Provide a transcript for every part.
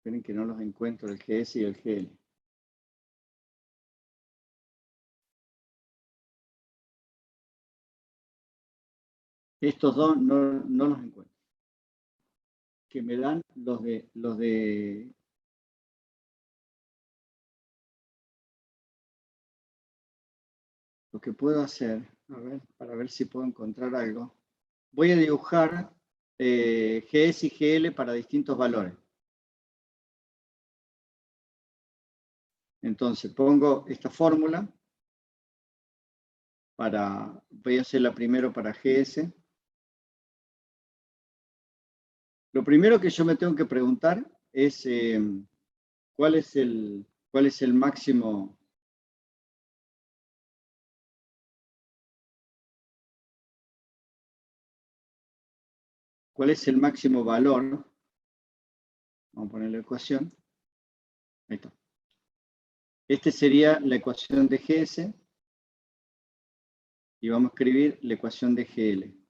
Esperen que no los encuentro, el GS y el GL. Estos dos no los encuentro. Que me dan los de lo que puedo hacer, a ver, para ver si puedo encontrar algo. Voy a dibujar GS y GL para distintos valores. Entonces pongo esta fórmula voy a hacerla primero para GS. Lo primero que yo me tengo que preguntar es cuál es el máximo. ¿Cuál es el máximo valor? Vamos a poner la ecuación. Ahí está. Esta sería la ecuación de GS y vamos a escribir la ecuación de GL.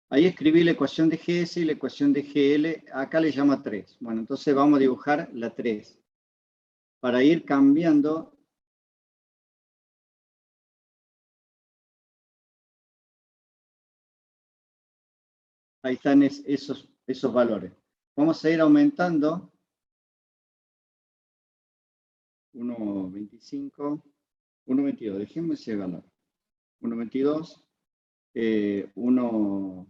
Ahí escribí la ecuación de GS y la ecuación de GL. Acá le llama 3. Bueno, entonces vamos a dibujar la 3. Para ir cambiando. Ahí están esos valores. Vamos a ir aumentando. 1.25, 1.22, dejemos ese valor. 1.22, 1.30.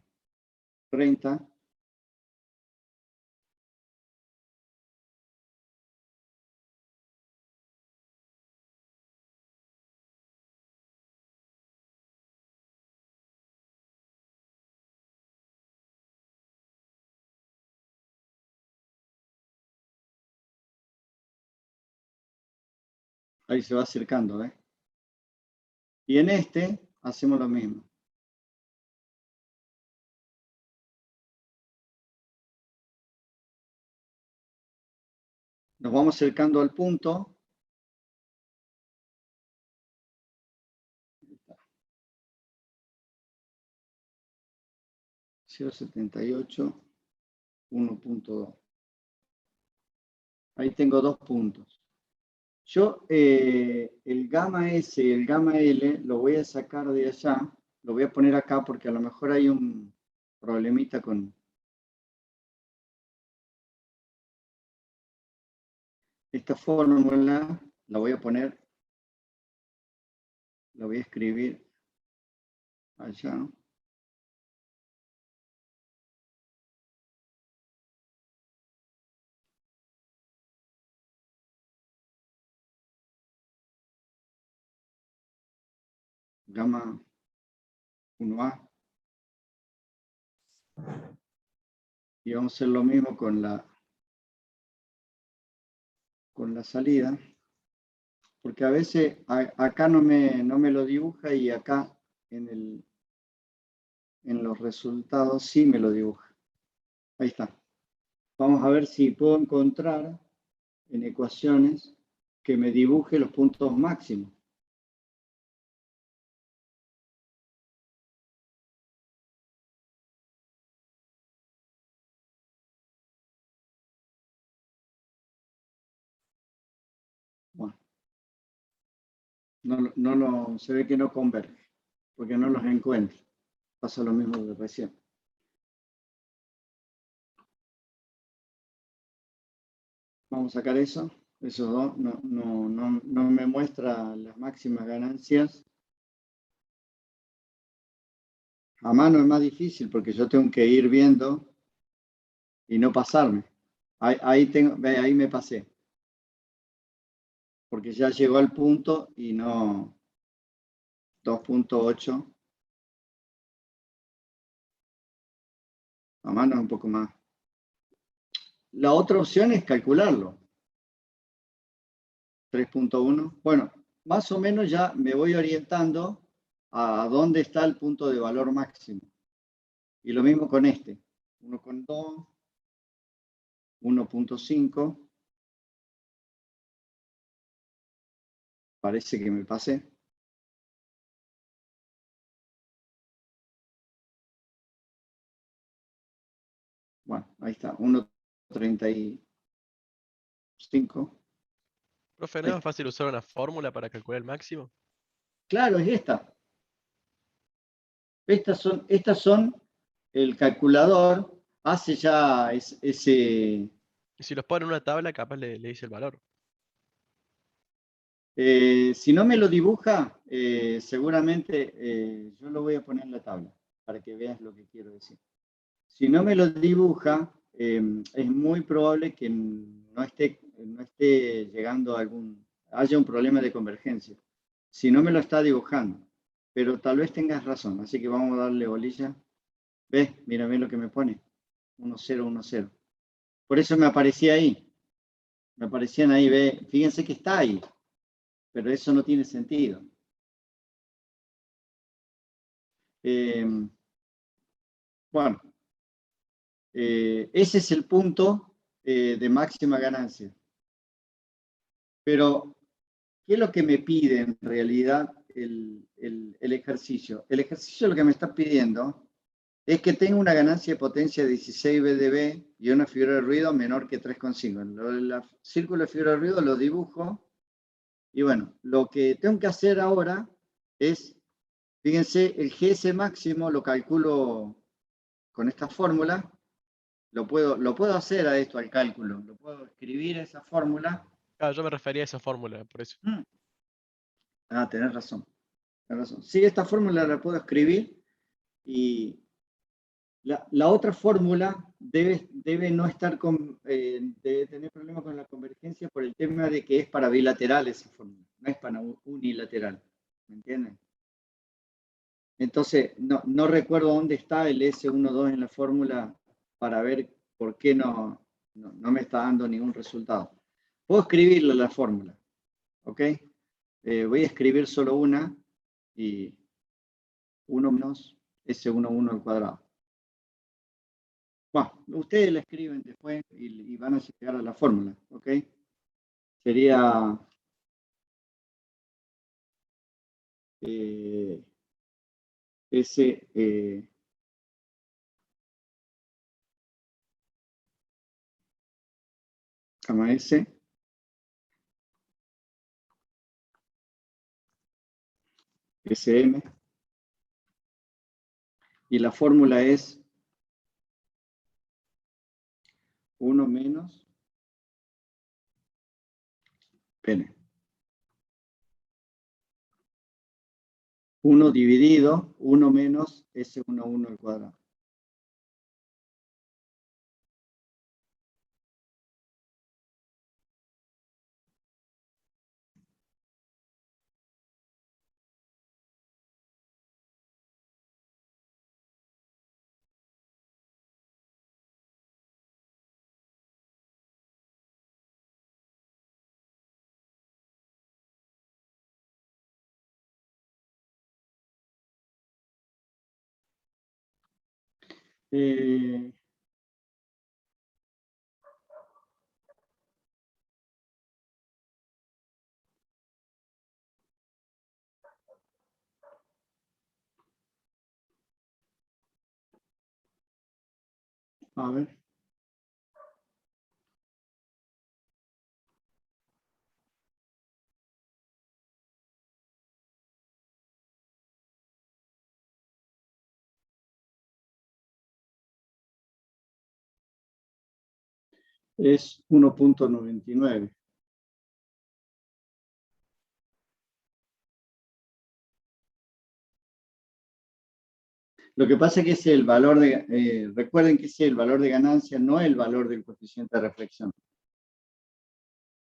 Ahí se va acercando, ¿eh? Y en este hacemos lo mismo. Nos vamos acercando al punto. 0.78, 1.2. Ahí tengo 2 puntos. Yo el gamma S y el gamma L lo voy a sacar de allá. Lo voy a poner acá porque a lo mejor hay un problemita con esta fórmula. La voy a poner, la voy a escribir allá. Gamma 1A. Y vamos a hacer lo mismo con la salida. Porque a veces acá no me lo dibuja y acá en los resultados sí me lo dibuja. Ahí está. Vamos a ver si puedo encontrar en ecuaciones que me dibuje los puntos máximos. Bueno, se ve que no converge, porque no los encuentro. Pasa lo mismo de recién. Vamos a sacar eso. Esos dos no me muestra las máximas ganancias. A mano es más difícil porque yo tengo que ir viendo y no pasarme. Ahí me pasé. Porque ya llegó al punto y no 2.8. A mano es un poco más. La otra opción es calcularlo. 3.1. Bueno, más o menos ya me voy orientando a dónde está el punto de valor máximo. Y lo mismo con este. 1.2, 1.5. parece que me pasé. Bueno, ahí está, 1,35. Profe, ¿no Ahí es más está. fácil usar una fórmula para calcular el máximo? Claro, es esta. Estas son el calculador, hace ya ese. Y si los pone en una tabla, capaz le dice el valor. Si no me lo dibuja, seguramente yo lo voy a poner en la tabla para que veas lo que quiero decir. Si no me lo dibuja, es muy probable que no esté llegando haya un problema de convergencia. Si no me lo está dibujando, pero tal vez tengas razón, así que vamos a darle bolilla. ¿Ves? Mírame lo que me pone. 1,0, 1,0. Por eso me aparecía ahí. Me aparecían ahí, ve. Fíjense que está ahí, pero eso no tiene sentido. Bueno, ese es el punto de máxima ganancia. Pero, ¿qué es lo que me pide en realidad el ejercicio? El ejercicio lo que me está pidiendo es que tenga una ganancia de potencia de 16 VdB y una figura de ruido menor que 3,5. El círculo de figura de ruido lo dibujo. Y bueno, lo que tengo que hacer ahora es, fíjense, el GS máximo lo calculo con esta fórmula. Lo puedo hacer a esto, al cálculo. Lo puedo escribir esa fórmula. Claro, yo me refería a esa fórmula, por eso. Tenés razón. Sí, esta fórmula la puedo escribir y la otra fórmula debe no estar debe tener problemas con la convergencia por el tema de que es para bilateral esa fórmula, no es para unilateral. ¿Me entienden? Entonces, no recuerdo dónde está el S12 en la fórmula para ver por qué no me está dando ningún resultado. Puedo escribirle la fórmula, ¿ok? Voy a escribir solo una y 1 menos S11 al cuadrado. Bueno, ustedes la escriben después y van a llegar a la fórmula, ¿ok? Sería S, S, SM, y la fórmula es 1 menos N. 1 dividido 1 menos S11 al cuadrado. Eh, a ver. Es 1,99. Lo que pasa es que es el valor recuerden que es el valor de ganancia, no el valor del coeficiente de reflexión.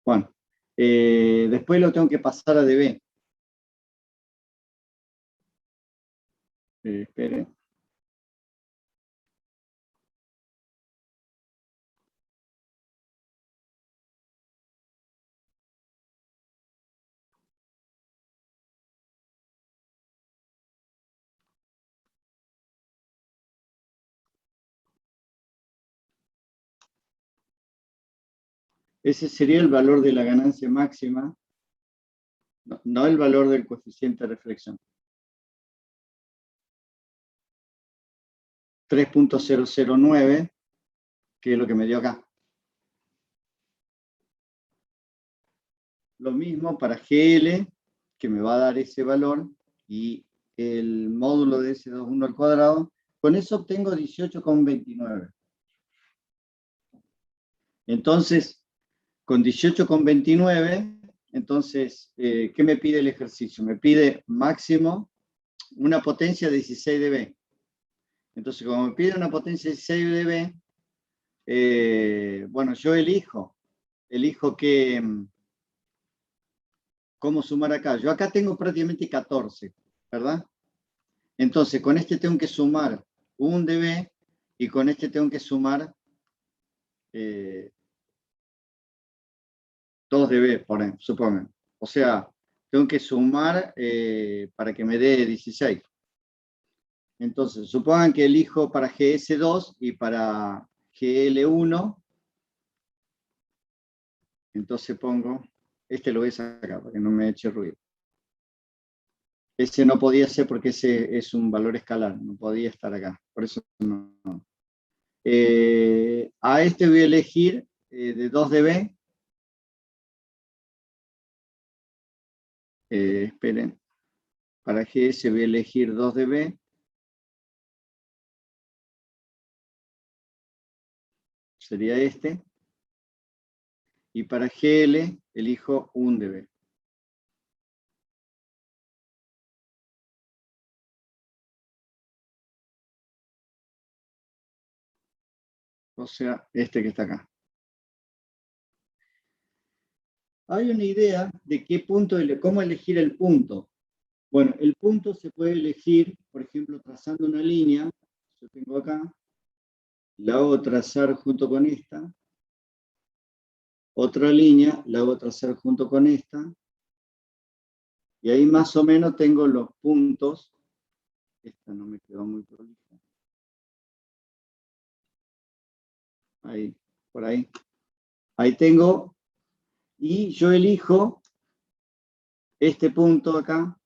Bueno, después lo tengo que pasar a dB. Espere. Ese sería el valor de la ganancia máxima no el valor del coeficiente de reflexión. 3.009, que es lo que me dio acá. Lo mismo para GL, que me va a dar ese valor, y el módulo de S21 al cuadrado. Con eso obtengo 18,29. Entonces, con 18,29, entonces, ¿qué me pide el ejercicio? Me pide máximo una potencia de 16 dB. Entonces, como me pide una potencia de 16 dB, bueno, yo elijo cómo sumar acá. Yo acá tengo prácticamente 14, ¿verdad? Entonces, con este tengo que sumar 1 dB y con este tengo que sumar 2 dB, supongan. O sea, tengo que sumar para que me dé 16. Entonces, supongan que elijo para GS2 y para GL1. Entonces pongo, lo voy a sacar para que no me eche ruido. Ese no podía ser porque ese es un valor escalar, no podía estar acá. Por eso no. A este voy a elegir de 2 dB. Esperen. Para GS voy a elegir 2 dB. Sería este. Y para GL elijo 1 dB. O sea, este que está acá. Hay una idea de qué punto, cómo elegir el punto. Bueno, el punto se puede elegir, por ejemplo, trazando una línea. Yo tengo acá. La hago trazar junto con esta. Otra línea, la hago trazar junto con esta. Y ahí más o menos tengo los puntos. Esta no me quedó muy prolija. Ahí, por ahí. Ahí tengo. Y yo elijo este punto acá.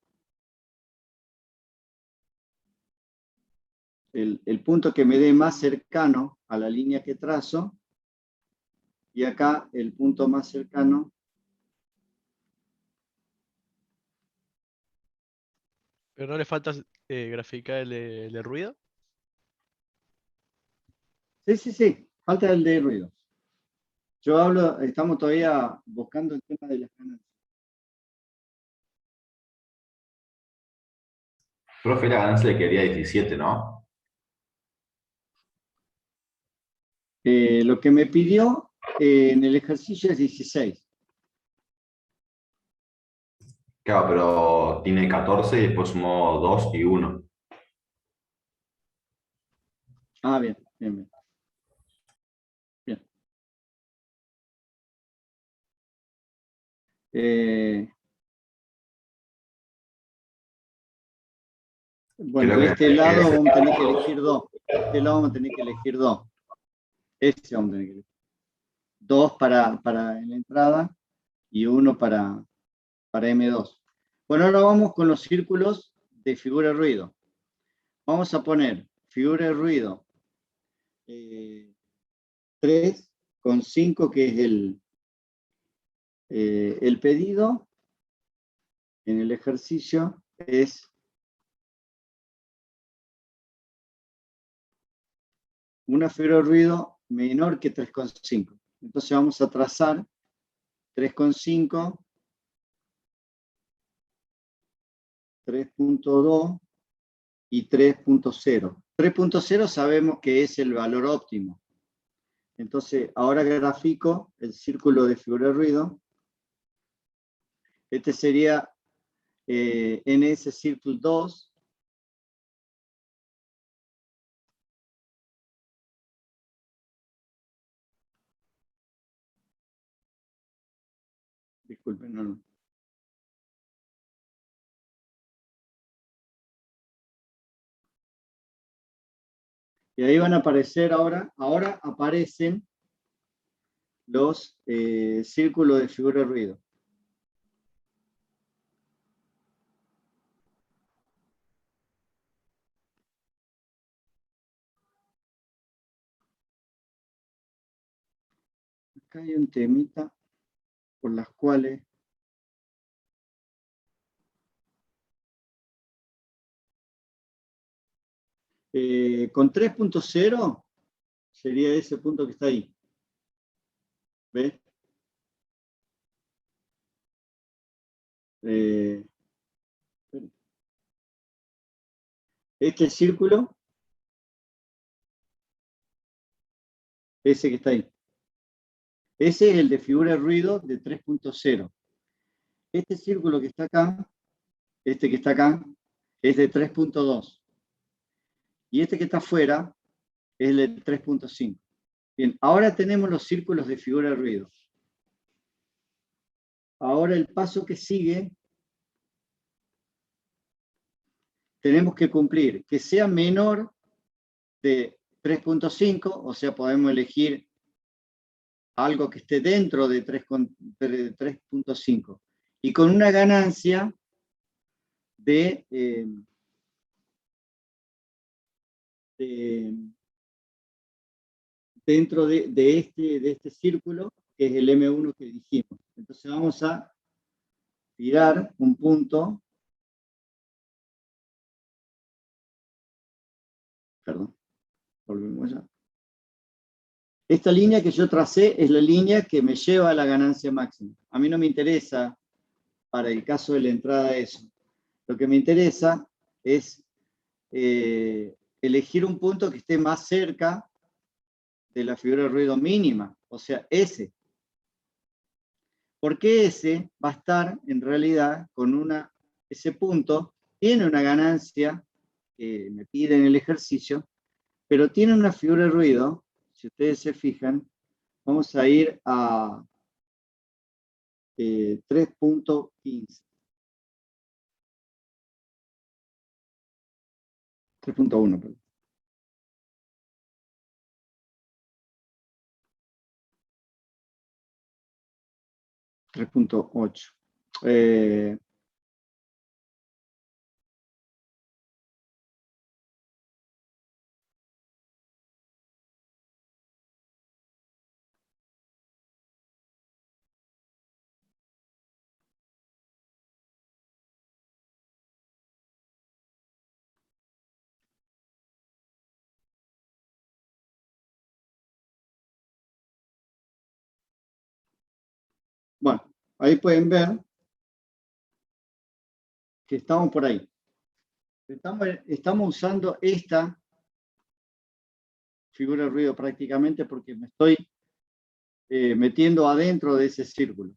El punto que me dé más cercano a la línea que trazo. Y acá el punto más cercano. Pero no le falta graficar el de ruido. Sí. Falta el de ruido. Yo hablo, estamos todavía buscando el tema de las ganancias. Profe, la ganancia le quería 17, ¿no? Lo que me pidió en el ejercicio es 16. Claro, pero tiene 14 y después sumó 2 y 1. Ah, bien. Bien. Bueno, de este lado vamos a tener que elegir 2. De este lado vamos a tener que elegir 2. Este vamos a tener que elegir. 2 para la entrada y 1 para M2. Bueno, ahora vamos con los círculos de figura de ruido. Vamos a poner figura de ruido 3,5, que es el pedido en el ejercicio, es una figura de ruido menor que 3,5. Entonces vamos a trazar 3,5, 3.2 y 3.0. 3.0 sabemos que es el valor óptimo. Entonces, ahora grafico el círculo de figura de ruido. Este sería NS Circle 2. Disculpen, no. Y ahí van a aparecer ahora aparecen los círculos de figura de ruido. acá hay un temita por las cuales con 3.0 sería ese punto que está ahí. ¿Ves? Este círculo, ese que está ahí. Ese es el de figura de ruido de 3.0. Este círculo que está acá, este que está acá, es de 3.2. Y este que está afuera es el de 3.5. Bien, ahora tenemos los círculos de figura de ruido. Ahora el paso que sigue, tenemos que cumplir que sea menor de 3.5, o sea, podemos elegir algo que esté dentro de 3.5 y con una ganancia de dentro de este círculo, que es el M1 que dijimos. Entonces vamos a tirar un punto, perdón, volvemos ya. Esta línea que yo tracé es la línea que me lleva a la ganancia máxima. A mí no me interesa, para el caso de la entrada, eso. Lo que me interesa es elegir un punto que esté más cerca de la figura de ruido mínima, o sea, ese. Porque ese va a estar, en realidad, ese punto tiene una ganancia que me pide en el ejercicio, pero tiene una figura de ruido, si ustedes se fijan, vamos a ir a 3.15. 3.1, perdón. .8. Bueno, ahí pueden ver que estamos por ahí. Estamos usando esta figura de ruido prácticamente porque me estoy metiendo adentro de ese círculo.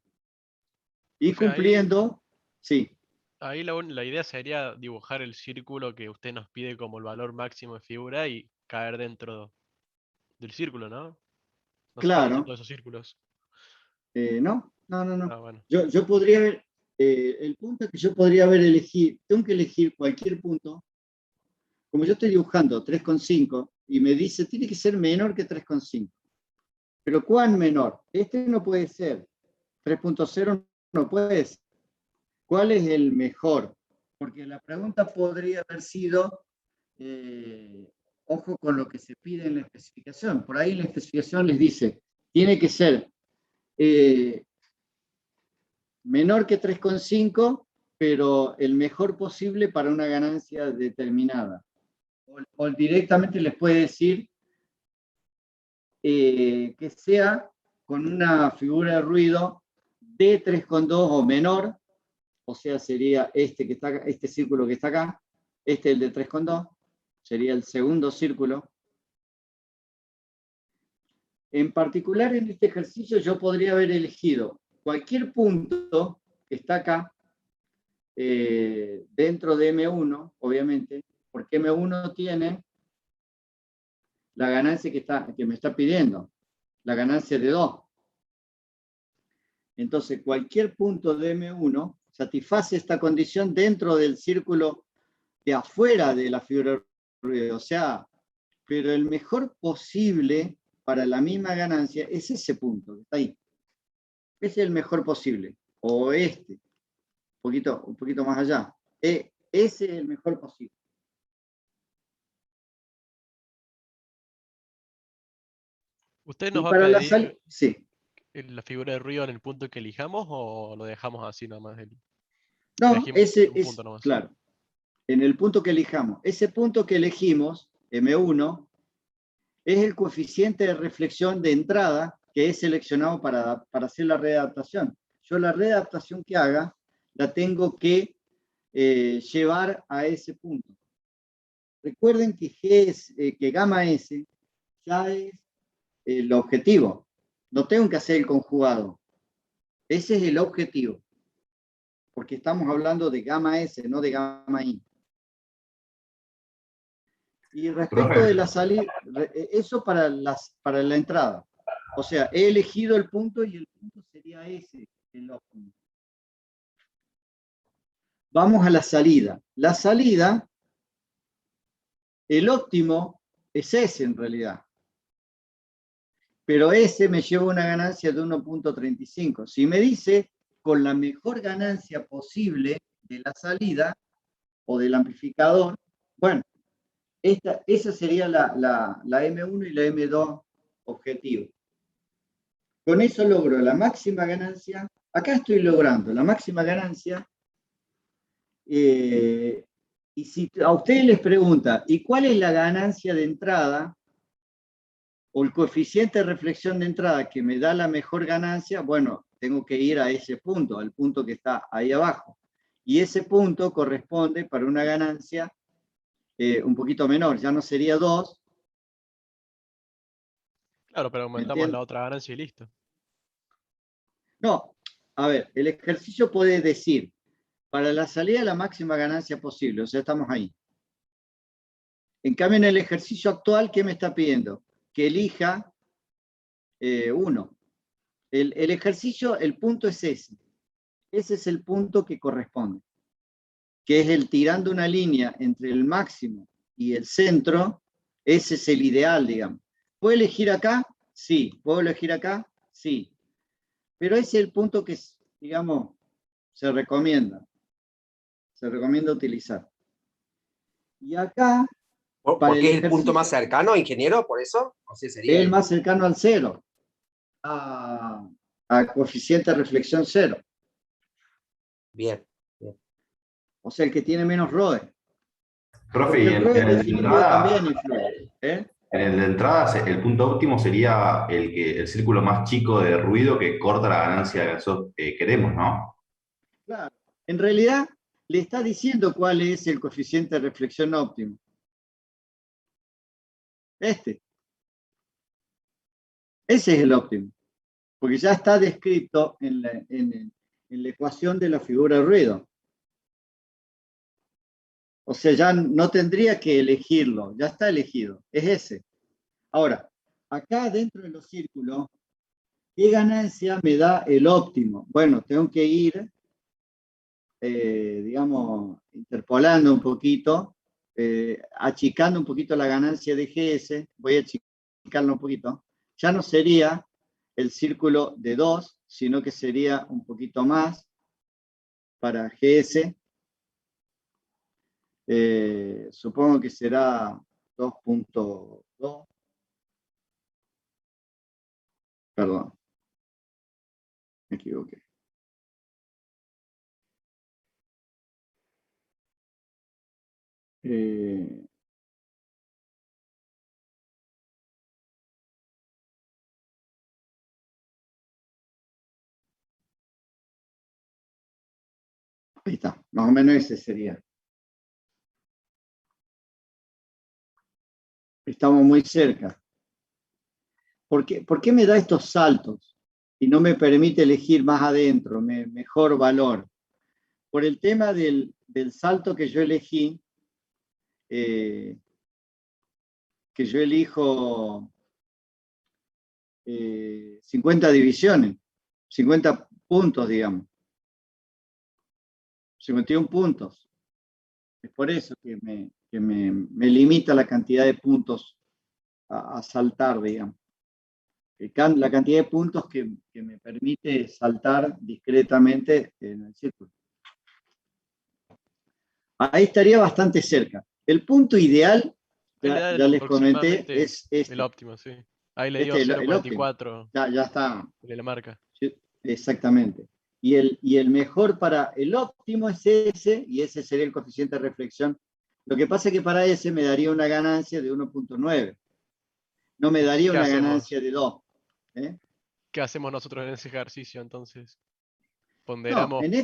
Y O sea, cumpliendo, sí. Ahí la idea sería dibujar el círculo que usted nos pide como el valor máximo de figura y caer dentro del círculo, ¿no? No hace falta hacer Claro. todos esos círculos. No. Ah, bueno. Yo podría ver, el punto que yo podría haber elegido, tengo que elegir cualquier punto. Como yo estoy dibujando 3,5 y me dice, tiene que ser menor que 3,5. Pero ¿cuán menor? Este no puede ser. 3.0 no puede ser. ¿Cuál es el mejor? Porque la pregunta podría haber sido, ojo con lo que se pide en la especificación. Por ahí en la especificación les dice, tiene que ser menor que 3,5, pero el mejor posible para una ganancia determinada. O directamente les puede decir que sea con una figura de ruido de 3,2 o menor, o sea, sería este círculo que está acá, este es el de 3,2, sería el segundo círculo. En particular, en este ejercicio yo podría haber elegido cualquier punto que está acá, dentro de M1, obviamente, porque M1 tiene la ganancia que me está pidiendo, la ganancia de 2. Entonces, cualquier punto de M1 satisface esta condición dentro del círculo de afuera de la figura de ruido. O sea, pero el mejor posible para la misma ganancia es ese punto que está ahí. Ese es el mejor posible. O este, un poquito más allá. Ese es el mejor posible. Usted Y nos va a para la pedir, salida, sí. la figura de ruido en el punto que elijamos o lo dejamos así nomás? No, Elegimos ese un es, punto nomás. claro, en el punto que elijamos. Ese punto que elegimos, M1, es el coeficiente de reflexión de entrada que es seleccionado para hacer la readaptación. Yo la readaptación que haga la tengo que llevar a ese punto. Recuerden que, que gamma S ya es el objetivo. No tengo que hacer el conjugado. Ese es el objetivo. Porque estamos hablando de gamma S, no de gamma I. Y respecto Profe, de la salida, eso para la entrada. O sea, he elegido el punto y el punto sería ese, el óptimo. Vamos a la salida. La salida, el óptimo es ese en realidad. Pero ese me lleva una ganancia de 1.35. Si me dice con la mejor ganancia posible de la salida o del amplificador, bueno, esa sería la M1 y la M2 objetivo. Con eso logro la máxima ganancia. Acá estoy logrando la máxima ganancia. Y si a ustedes les pregunta, ¿y cuál es la ganancia de entrada? O el coeficiente de reflexión de entrada que me da la mejor ganancia, bueno, tengo que ir a ese punto, al punto que está ahí abajo. Y ese punto corresponde para una ganancia un poquito menor, ya no sería 2. Claro, pero aumentamos la otra ganancia y listo. No, a ver, el ejercicio puede decir, para la salida la máxima ganancia posible, o sea, estamos ahí. En cambio, en el ejercicio actual, ¿qué me está pidiendo? Que elija 1. El ejercicio, el punto es ese. Ese es el punto que corresponde, que es el tirando una línea entre el máximo y el centro. Ese es el ideal, digamos. ¿Puedo elegir acá? Sí. ¿Puedo elegir acá? Sí. Pero ese es el punto que, digamos, se recomienda. Se recomienda utilizar. Y acá, para el ¿Porque es el punto ejercicio, más cercano, ingeniero? ¿Por eso? O sea, es sería el más cercano al 0. A coeficiente de reflexión 0. Bien, bien. O sea, el que tiene menos ROE. profe, Porque y el ROE en el de definitivo entrada, también influye. en el de entrada, el punto óptimo sería el círculo más chico de ruido que corta la ganancia que nosotros queremos, ¿no? Claro. En realidad, le está diciendo cuál es el coeficiente de reflexión óptimo. Este. Ese es el óptimo. Porque ya está descrito en la ecuación de la figura de ruido. O sea, ya no tendría que elegirlo, ya está elegido, es ese. Ahora, acá dentro de los círculos, ¿qué ganancia me da el óptimo? Bueno, tengo que ir, digamos, interpolando un poquito, achicando un poquito la ganancia de GS, voy a achicarlo un poquito. Ya no sería el círculo de 2, sino que sería un poquito más para GS. Supongo que será 2.2. Perdón, me equivoqué. Ahí está, más o menos ese sería. Estamos muy cerca. ¿Por qué me da estos saltos y no me permite elegir más adentro, mejor valor? Por el tema del salto que yo elegí, que yo elijo 50 divisiones, 50 puntos, digamos. 51 puntos. Es por eso que me limita la cantidad de puntos a saltar, digamos. La cantidad de puntos que me permite saltar discretamente en el círculo. Ahí estaría bastante cerca. El punto ideal, ya les comenté, es el este. óptimo, sí. Ahí le dio Este es el óptimo. 0.44 Ya está. de la marca. Sí, exactamente. Y el mejor para el óptimo es ese, y ese sería el coeficiente de reflexión. Lo que pasa es que para ese me daría una ganancia de 1.9. No me daría ¿Qué una hacemos? ganancia de 2. ¿eh? ¿Qué hacemos nosotros en ese ejercicio entonces? No, Ponderamos en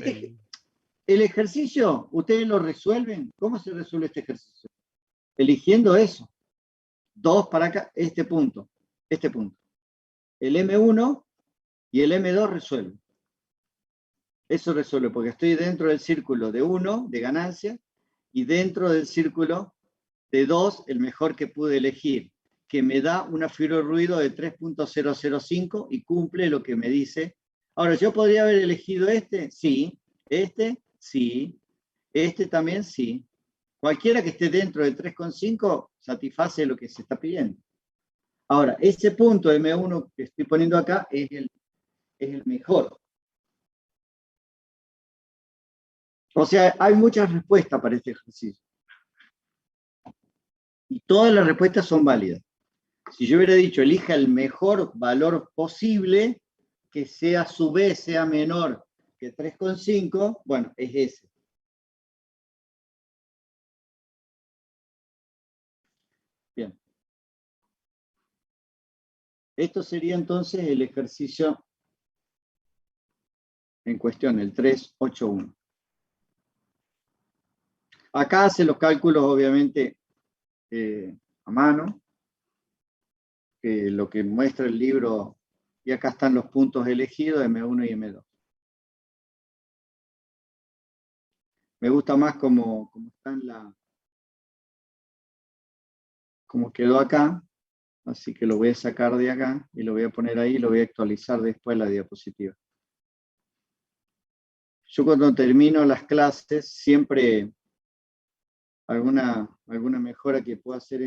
el ejercicio, ustedes lo resuelven. ¿Cómo se resuelve este ejercicio? Eligiendo eso. 2 para acá, este punto. El M1 y el M2 resuelven. Eso resuelve porque estoy dentro del círculo de 1 de ganancia y dentro del círculo de 2, el mejor que pude elegir, que me da una fibra de ruido de 3.005 y cumple lo que me dice. Ahora, ¿yo podría haber elegido este? Sí. ¿Este? Sí. Este también sí. Cualquiera que esté dentro de 3.5 satisface lo que se está pidiendo. Ahora, ese punto M1 que estoy poniendo acá es el mejor. O sea, hay muchas respuestas para este ejercicio. Y todas las respuestas son válidas. Si yo hubiera dicho, elija el mejor valor posible, que sea a su vez sea menor que 3.5, bueno, es ese. Bien. Esto sería entonces el ejercicio en cuestión, el 381. Acá hace los cálculos, obviamente, a mano, lo que muestra el libro, y acá están los puntos elegidos, M1 y M2. Me gusta más como está como quedó acá, así que lo voy a sacar de acá y lo voy a poner ahí y lo voy a actualizar después la diapositiva. Yo cuando termino las clases, siempre alguna mejora que pueda hacer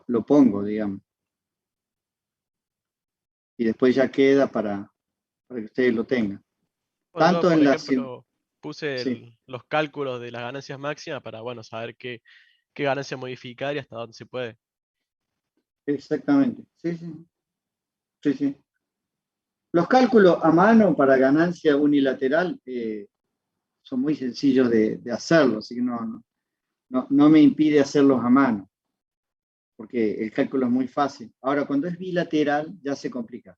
lo pongo, digamos. Y después ya queda para que ustedes lo tengan. Bueno, Tanto yo, por en la... ejemplo, puse Sí, los cálculos de las ganancias máximas para, bueno, saber qué ganancia modificar y hasta dónde se puede. exactamente. Sí. Los cálculos a mano para ganancia unilateral son muy sencillos de hacerlo, así que no me impide hacerlos a mano, porque el cálculo es muy fácil. Ahora, cuando es bilateral, ya se complica.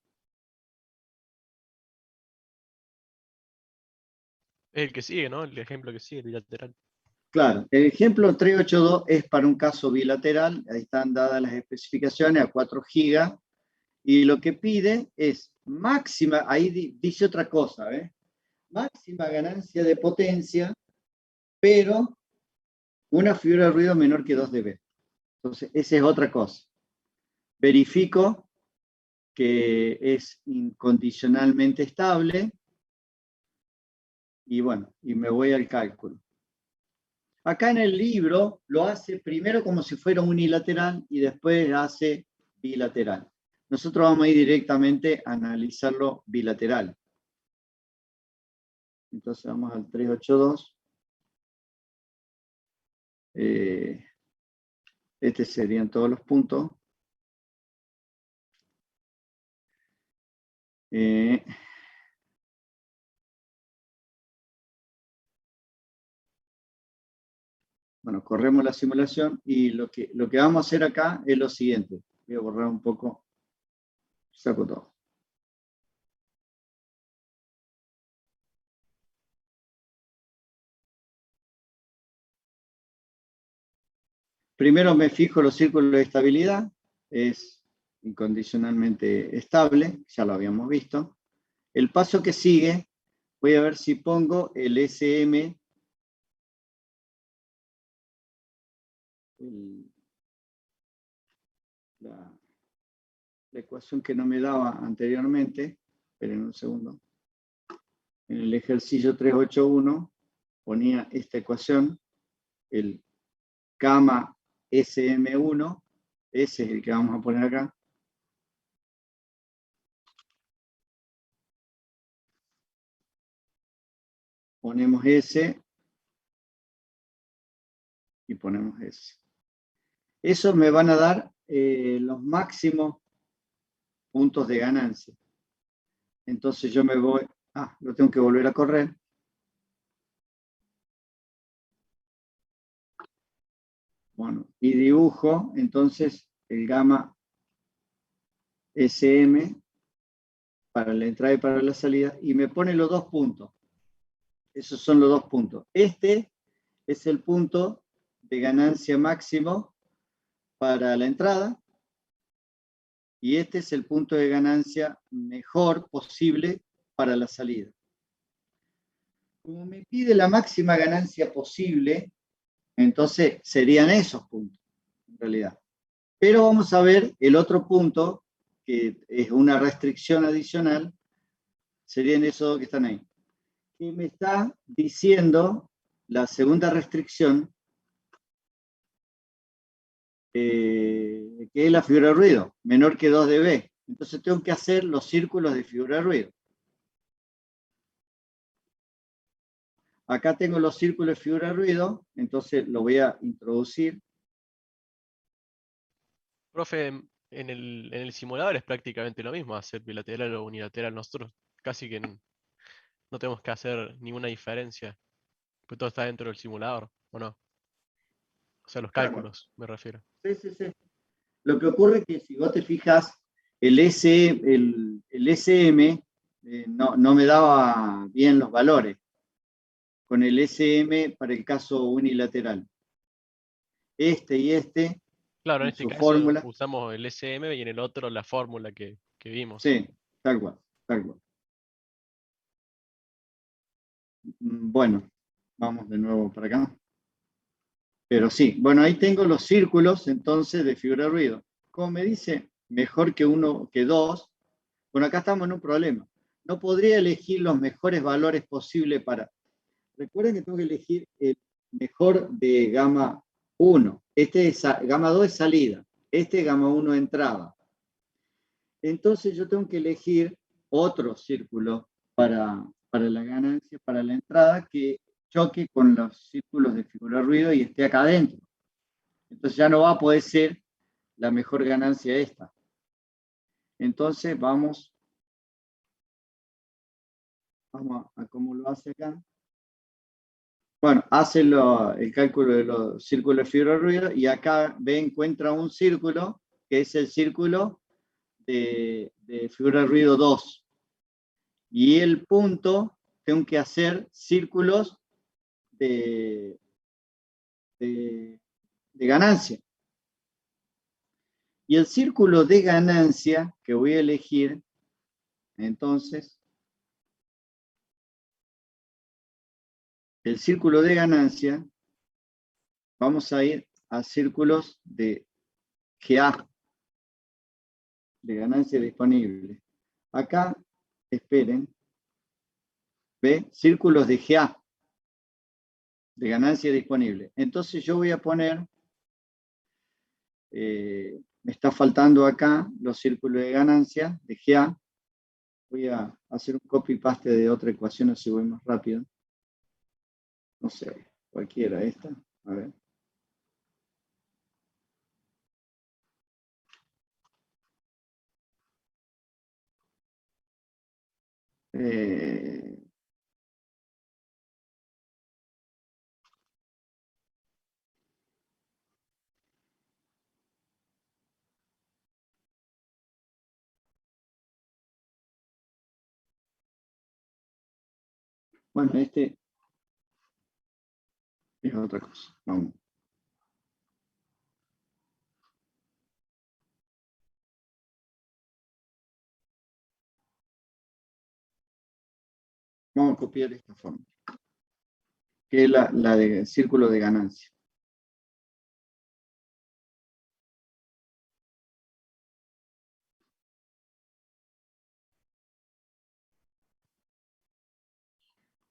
Es el que sigue, ¿no? El ejemplo que sigue, el bilateral. Claro, el ejemplo 382 es para un caso bilateral, ahí están dadas las especificaciones a 4 gigas, y lo que pide es máxima, ahí dice otra cosa, ¿ves? Máxima ganancia de potencia, pero una fibra de ruido menor que 2 dB. Entonces, esa es otra cosa. Verifico que es incondicionalmente estable, y bueno, y me voy al cálculo. Acá en el libro lo hace primero como si fuera unilateral y después hace bilateral. Nosotros vamos a ir directamente a analizarlo bilateral. Entonces vamos al 382. Estos serían todos los puntos. Bueno, corremos la simulación y lo que vamos a hacer acá es lo siguiente. Voy a borrar un poco. Saco todo. Primero me fijo los círculos de estabilidad. Es incondicionalmente estable. Ya lo habíamos visto. El paso que sigue, voy a ver si pongo el SM. La ecuación que no me daba anteriormente. Esperen un segundo. En el ejercicio 381 ponía esta ecuación, el gamma SM1, ese es el que vamos a poner acá. Ponemos ese y ponemos ese. Eso me van a dar los máximos puntos de ganancia. Entonces yo me voy, lo tengo que volver a correr. Bueno, y dibujo entonces el gamma SM para la entrada y para la salida, y me pone los 2 puntos. Esos son los 2 puntos. Este es el punto de ganancia máximo para la entrada, y este es el punto de ganancia mejor posible para la salida. Como me pide la máxima ganancia posible, entonces serían esos puntos, en realidad. Pero vamos a ver el otro punto, que es una restricción adicional, serían esos dos que están ahí. Y me está diciendo la segunda restricción, que es la figura de ruido, menor que 2 dB. Entonces tengo que hacer los círculos de figura de ruido. Acá tengo los círculos de figura de ruido, entonces lo voy a introducir. Profe, en el simulador es prácticamente lo mismo hacer bilateral o unilateral. Nosotros casi que no tenemos que hacer ninguna diferencia. Pues todo está dentro del simulador, ¿o no? O sea, los Claro. cálculos, me refiero. Sí, sí, sí. Lo que ocurre es que si vos te fijas, el SM no me daba bien los valores con el SM para el caso unilateral. Este y este, Claro, en en este su caso fórmula. usamos el SM y en el otro la fórmula que vimos. Sí, tal cual, tal cual. Bueno, vamos de nuevo para acá. Pero sí, bueno, ahí tengo los círculos entonces de figura de ruido. Como me dice, mejor que 1 que 2, bueno, acá estamos en un problema. No podría elegir los mejores valores posibles para... Recuerden que tengo que elegir el mejor de gamma 1. Este es gamma 2 es salida. Este es gamma 1 entrada. Entonces yo tengo que elegir otro círculo para la ganancia, para la entrada, que choque con los círculos de figura de ruido y esté acá adentro. Entonces ya no va a poder ser la mejor ganancia esta. Entonces vamos a cómo lo hace acá. Bueno, hace el cálculo de los círculos de fibra de ruido y acá encuentra un círculo que es el círculo de fibra de ruido 2. Y el punto, tengo que hacer círculos de ganancia. Y el círculo de ganancia que voy a elegir, entonces, el círculo de ganancia, vamos a ir a círculos de GA, de ganancia disponible. Acá, esperen, ¿ve? Círculos de GA, de ganancia disponible. Entonces yo voy a poner, me está faltando acá los círculos de ganancia de GA. Voy a hacer un copy-paste de otra ecuación, así voy más rápido. No sé, cualquiera esta. A ver. Bueno, este es otra cosa. Vamos. Vamos a copiar esta forma, que es la de círculo de ganancia.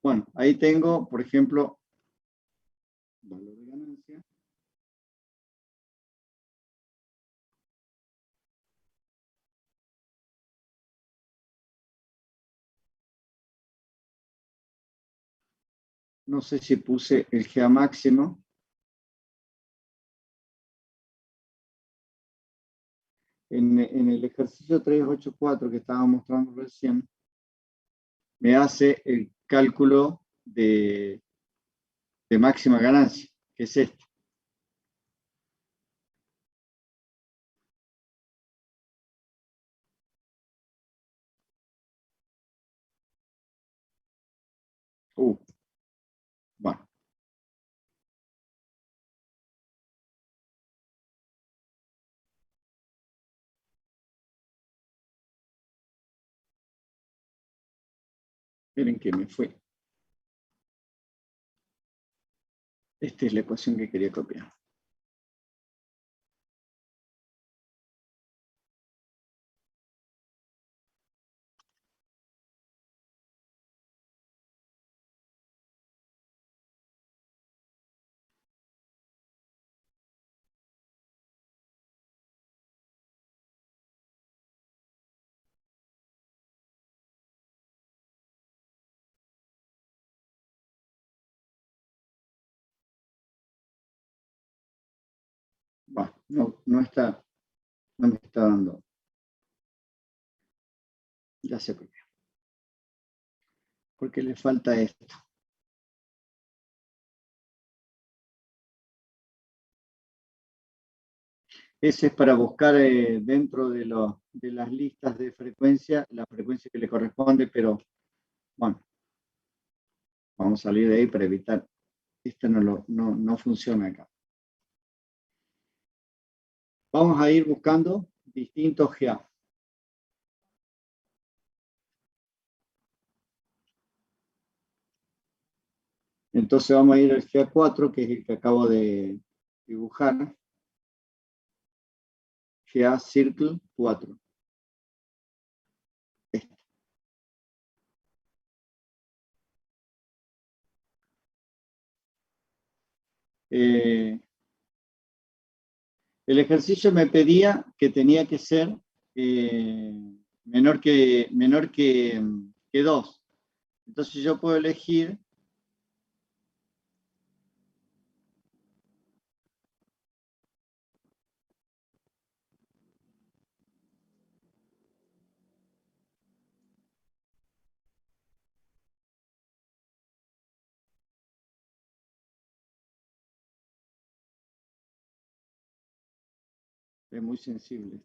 Bueno, ahí tengo, por ejemplo, valor de ganancia. No sé si puse el GA máximo. en el ejercicio 384 que estaba mostrando recién, me hace el cálculo de máxima ganancia, que es este. Bueno. Miren que me fue. Esta es la ecuación que quería copiar. Bueno, no me está dando. Ya sé por qué. Porque le falta esto. Ese es para buscar dentro de las listas de frecuencia, la frecuencia que le corresponde, pero bueno, vamos a salir de ahí para evitar. Esto no funciona acá. Vamos a ir buscando distintos GA. Entonces vamos a ir al GA4, que es el que acabo de dibujar. GA Circle 4. Este. El ejercicio me pedía que tenía que ser menor que 2. Entonces yo puedo elegir es muy sensible.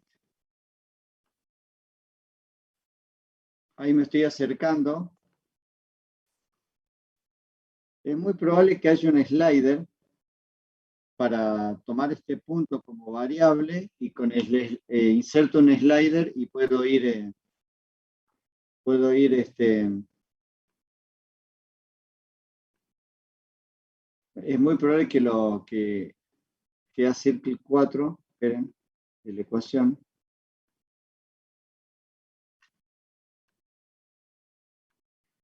Ahí me estoy acercando. Es muy probable que haya un slider para tomar este punto como variable y con el inserto un slider y puedo ir es muy probable que a Circle 4, esperen, de la ecuación.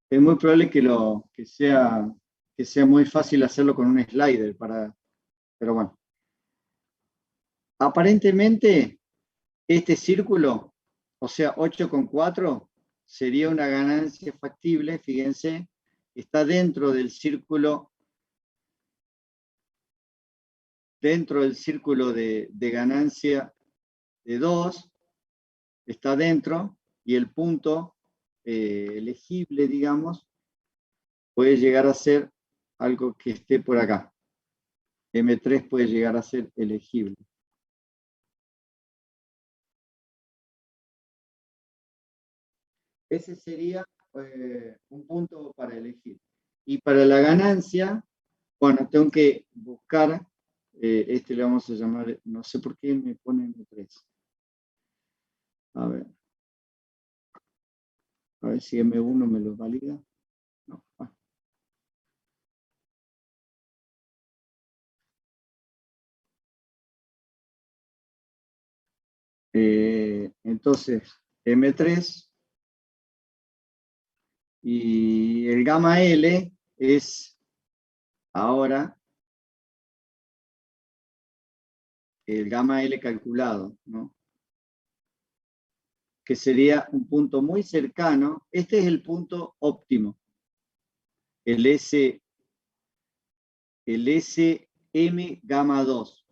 Es muy probable que sea muy fácil hacerlo con un slider, pero bueno. Aparentemente, este círculo, o sea, 8,4, sería una ganancia factible, fíjense, está dentro del círculo de ganancia de 2, está dentro, y el punto elegible, digamos, puede llegar a ser algo que esté por acá. M3 puede llegar a ser elegible. Ese sería un punto para elegir. Y para la ganancia, bueno, tengo que buscar, este le vamos a llamar, no sé por qué me pone M3. A ver si M1 me lo valida. No. Entonces, M3 y el gamma L es ahora el gamma L calculado, ¿no? Que sería un punto muy cercano. Este es el punto óptimo. El SM gamma 2.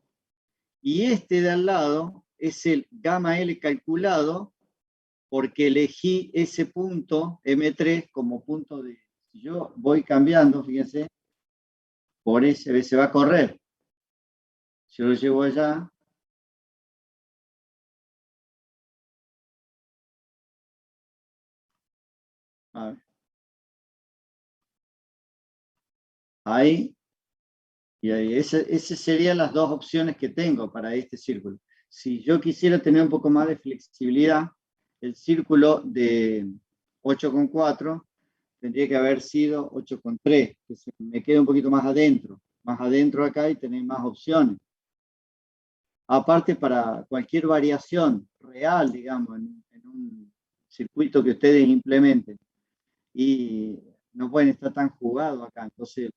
Y este de al lado es el gamma L calculado porque elegí ese punto M3 como punto de... Si yo voy cambiando, fíjense, por ese se va a correr. Si yo lo llevo allá, a ver. Ahí y ahí. Esas serían las dos opciones que tengo para este círculo. Si yo quisiera tener un poco más de flexibilidad, el círculo de 8,4 tendría que haber sido 8,3, que me queda un poquito más adentro acá y tenéis más opciones. Aparte, para cualquier variación real, digamos, en un circuito que ustedes implementen, y no pueden estar tan jugados acá, entonces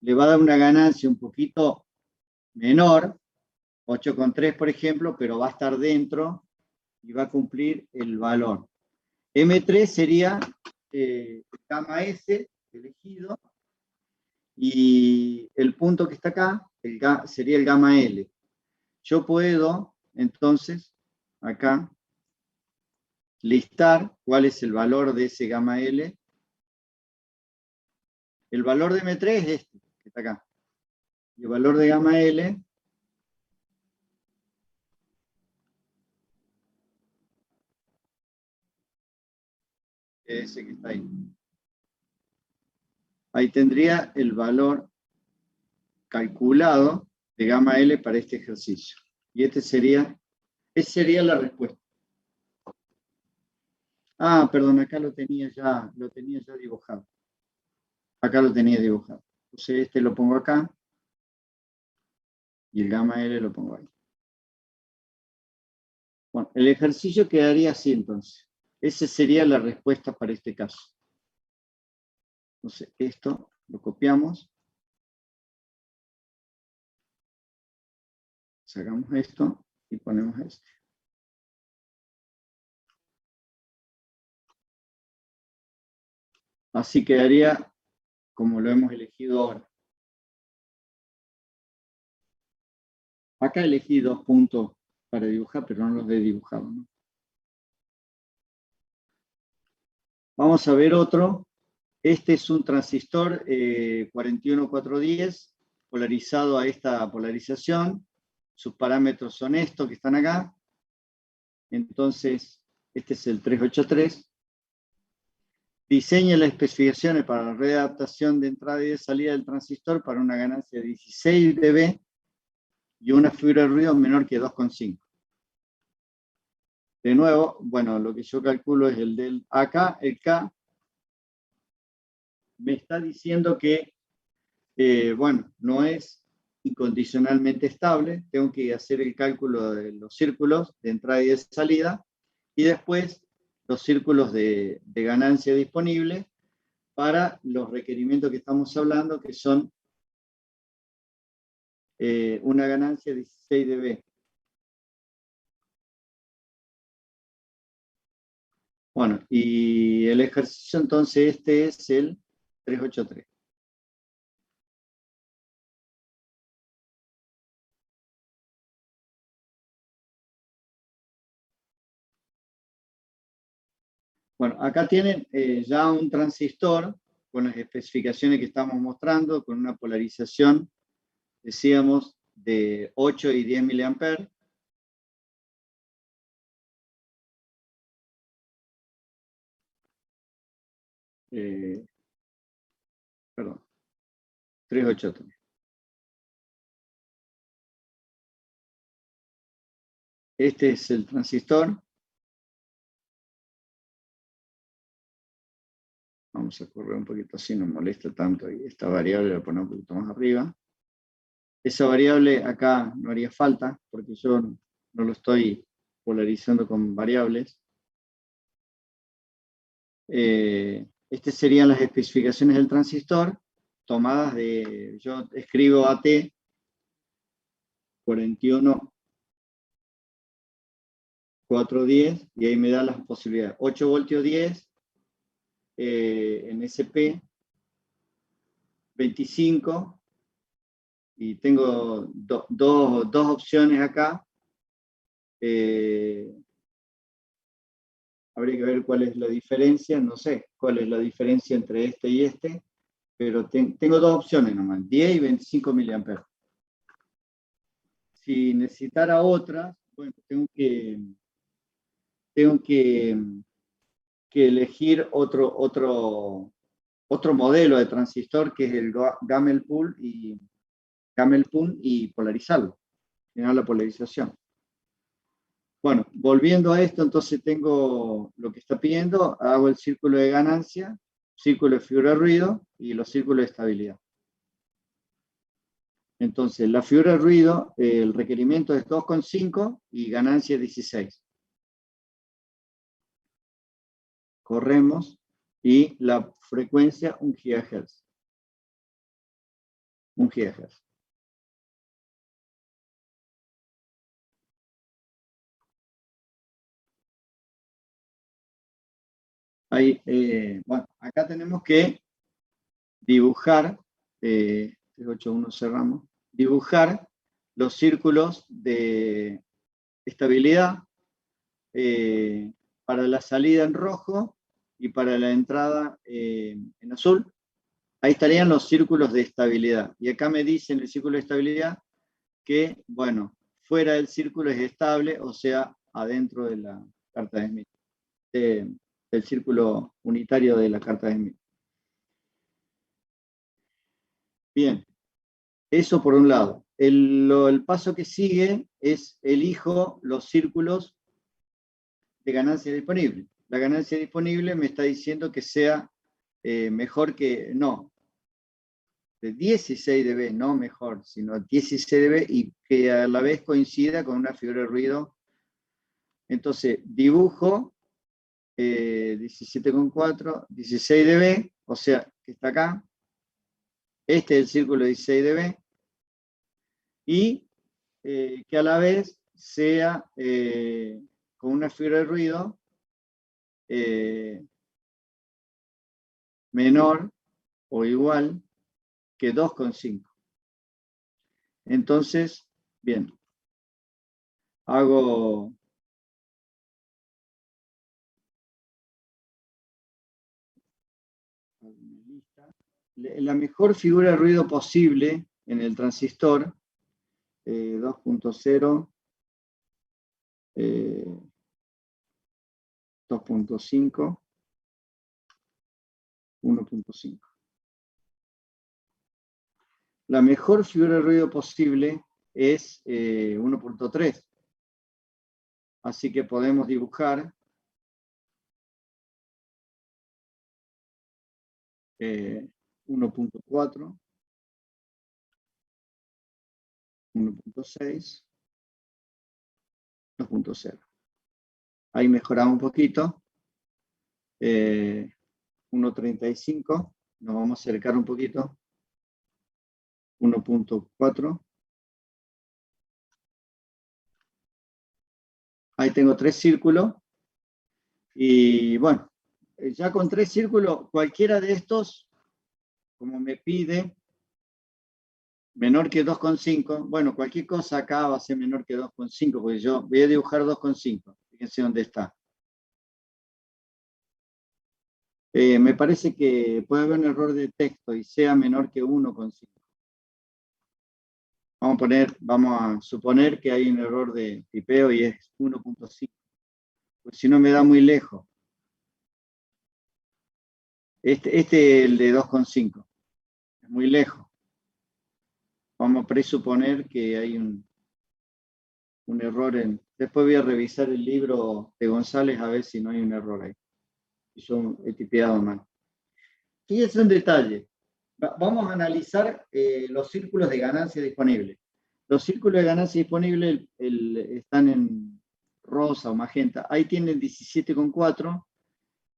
le va a dar una ganancia un poquito menor, 8,3 por ejemplo, pero va a estar dentro y va a cumplir el valor. M3 sería el gamma S elegido y el punto que está acá sería el gamma L. Yo puedo, entonces, acá, listar cuál es el valor de ese gamma L. El valor de M3 es este, que está acá. Y el valor de gamma L es ese que está ahí. Ahí tendría el valor calculado de gamma L para este ejercicio. Y esa sería la respuesta. Ah, perdón, acá lo tenía ya dibujado. Acá lo tenía dibujado. Entonces este lo pongo acá y el gamma L lo pongo ahí. Bueno, el ejercicio quedaría así entonces. Esa sería la respuesta para este caso. Entonces esto lo copiamos. Sacamos esto y ponemos este. Así quedaría como lo hemos elegido ahora. Acá elegí 2 puntos para dibujar, pero no los he dibujado, ¿no? Vamos a ver otro. Este es un transistor 41410, polarizado a esta polarización. Sus parámetros son estos que están acá. Entonces, este es el 383. Diseña las especificaciones para la red de adaptación de entrada y de salida del transistor para una ganancia de 16 dB y una fibra de ruido menor que 2,5. De nuevo, bueno, lo que yo calculo es el del acá, el K, me está diciendo que, bueno, no es incondicionalmente estable, tengo que hacer el cálculo de los círculos de entrada y de salida, y después los círculos de ganancia disponible para los requerimientos que estamos hablando, que son una ganancia de 16 dB. Bueno, y el ejercicio entonces este es el 383. Bueno, acá tienen ya un transistor con las especificaciones que estamos mostrando, con una polarización, decíamos, de 8 y 10 mA. Perdón, 383. Este es el transistor. Vamos a correr un poquito así, no molesta tanto. Y esta variable la ponemos un poquito más arriba. Esa variable acá no haría falta, porque yo no lo estoy polarizando con variables. Estas serían las especificaciones del transistor, tomadas de, yo escribo AT 41410, y ahí me da las posibilidades. 8 voltios 10, en SP 25, y tengo dos opciones acá, habría que ver cuál es la diferencia, no sé cuál es la diferencia entre este y este, pero tengo dos opciones nomás, 10 y 25 miliamperes. Si necesitara otra, bueno, tengo que elegir otro modelo de transistor, que es el Gamel-Pool y polarizarlo, generar la polarización. Bueno, volviendo a esto, entonces tengo lo que está pidiendo, hago el círculo de ganancia, círculo de figura de ruido y los círculos de estabilidad. Entonces, la figura de ruido, el requerimiento es 2,5 y ganancia es 16. Corremos y la frecuencia 1 GHz. 1 GHz. Ahí, bueno, acá tenemos que dibujar, 381 cerramos, dibujar los círculos de estabilidad para la salida en rojo y para la entrada en azul. Ahí estarían los círculos de estabilidad. Y acá me dicen el círculo de estabilidad que, bueno, fuera del círculo es estable, o sea, adentro de la carta de Smith, del círculo unitario de la carta de Smith. Bien, eso por un lado. El paso que sigue es elijo los círculos de ganancia disponible. La ganancia disponible me está diciendo que sea mejor que, no, de 16 dB, no mejor, sino 16 dB y que a la vez coincida con una figura de ruido. Entonces, dibujo 17,4, 16 dB, o sea, que está acá. Este es el círculo de 16 dB. Y que a la vez sea con una figura de ruido menor o igual que 2,5. Entonces, bien, hago la mejor figura de ruido posible en el transistor 2.0, 2.5, 1.5. La mejor figura de ruido posible es 1.3. Así que podemos dibujar 1.4, 1.6, 2.0. Ahí mejoramos un poquito. 1.35, nos vamos a acercar un poquito. 1.4. Ahí tengo 3 círculos. Y bueno, ya con 3 círculos, cualquiera de estos, como me pide, menor que 2,5. Bueno, cualquier cosa acá va a ser menor que 2,5, porque yo voy a dibujar 2,5. Fíjense dónde está. Me parece que puede haber un error de texto y sea menor que 1,5. Vamos a suponer que hay un error de tipeo y es 1.5. Pues si no me da muy lejos. Este es el de 2,5. Es muy lejos. Vamos a presuponer que hay un error en... Después voy a revisar el libro de González a ver si no hay un error ahí. Y yo he tipeado mal. Fíjense un detalle. Vamos a analizar los círculos de ganancia disponibles. Los círculos de ganancia disponibles están en rosa o magenta. Ahí tienen 17,4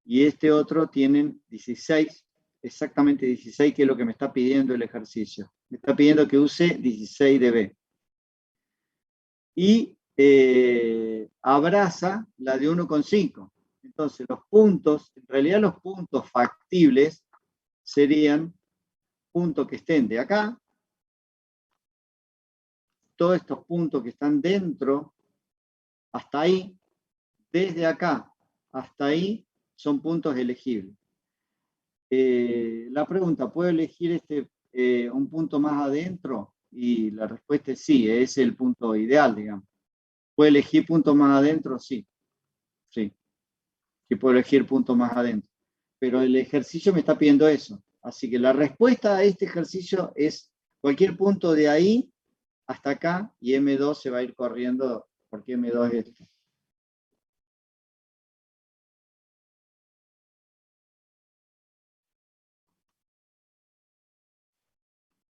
y este otro tienen 16, exactamente 16, que es lo que me está pidiendo el ejercicio. Me está pidiendo que use 16 dB. Y abraza la de 1,5. Entonces los puntos, en realidad los puntos factibles serían puntos que estén de acá, todos estos puntos que están dentro hasta ahí, desde acá hasta ahí, son puntos elegibles. La pregunta, ¿puedo elegir un punto más adentro? Y la respuesta es sí, es el punto ideal, digamos. ¿Puedo elegir punto más adentro? Sí. Sí. Sí puedo elegir punto más adentro. Pero el ejercicio me está pidiendo eso. Así que la respuesta a este ejercicio es cualquier punto de ahí hasta acá, y M2 se va a ir corriendo porque M2 es esto.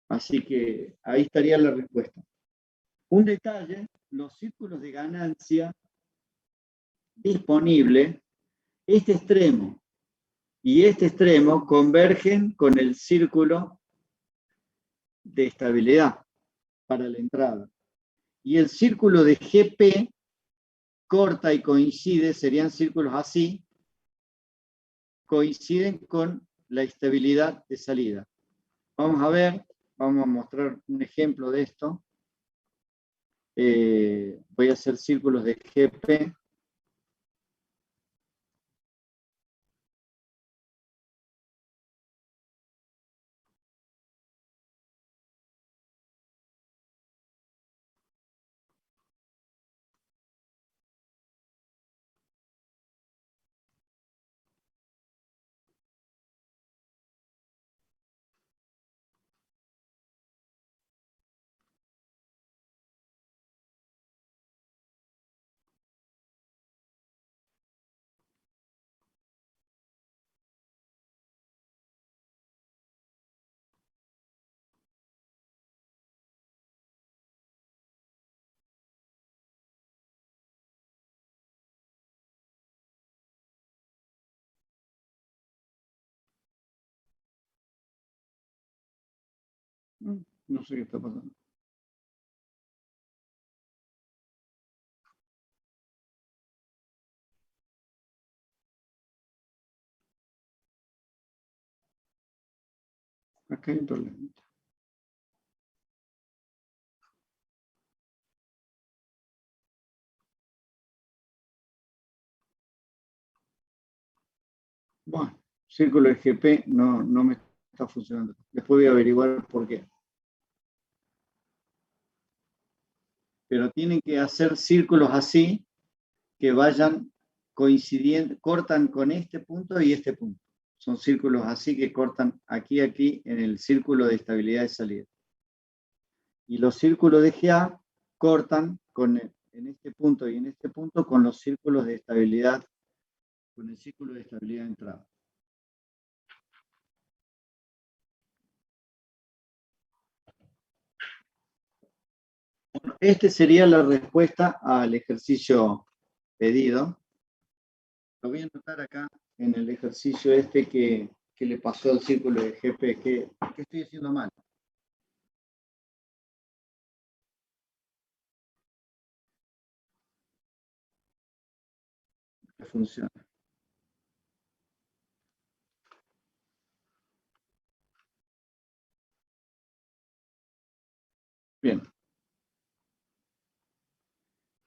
Así que ahí estaría la respuesta. Un detalle, los círculos de ganancia disponibles, este extremo y este extremo convergen con el círculo de estabilidad para la entrada. Y el círculo de GP corta y coincide, serían círculos así, coinciden con la estabilidad de salida. Vamos a ver, vamos a mostrar un ejemplo de esto. Voy a hacer círculos de GP. No sé qué está pasando. Acá hay un problema. Bueno, círculo de GP no me está funcionando. Después voy a averiguar por qué. Pero tienen que hacer círculos así que vayan coincidiendo, cortan con este punto y este punto. Son círculos así que cortan aquí en el círculo de estabilidad de salida. Y los círculos de GA cortan en este punto y en este punto con los círculos de estabilidad, con el círculo de estabilidad de entrada. Bueno, esta sería la respuesta al ejercicio pedido. Lo voy a anotar acá en el ejercicio que le pasó al círculo de GP, que estoy haciendo mal. Que funciona. Bien.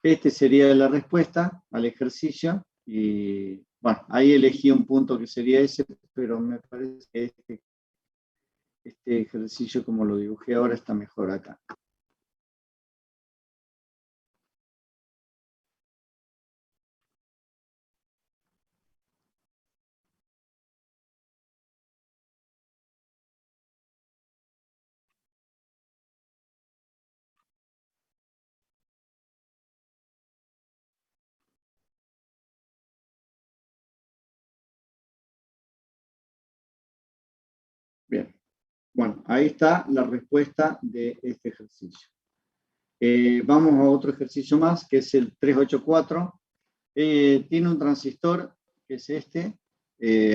Esta sería la respuesta al ejercicio. Y bueno, ahí elegí un punto que sería ese, pero me parece que este ejercicio, como lo dibujé ahora, está mejor acá. Bien. Bueno, ahí está la respuesta de este ejercicio. Vamos a otro ejercicio más, que es el 384. Tiene un transistor, que es este,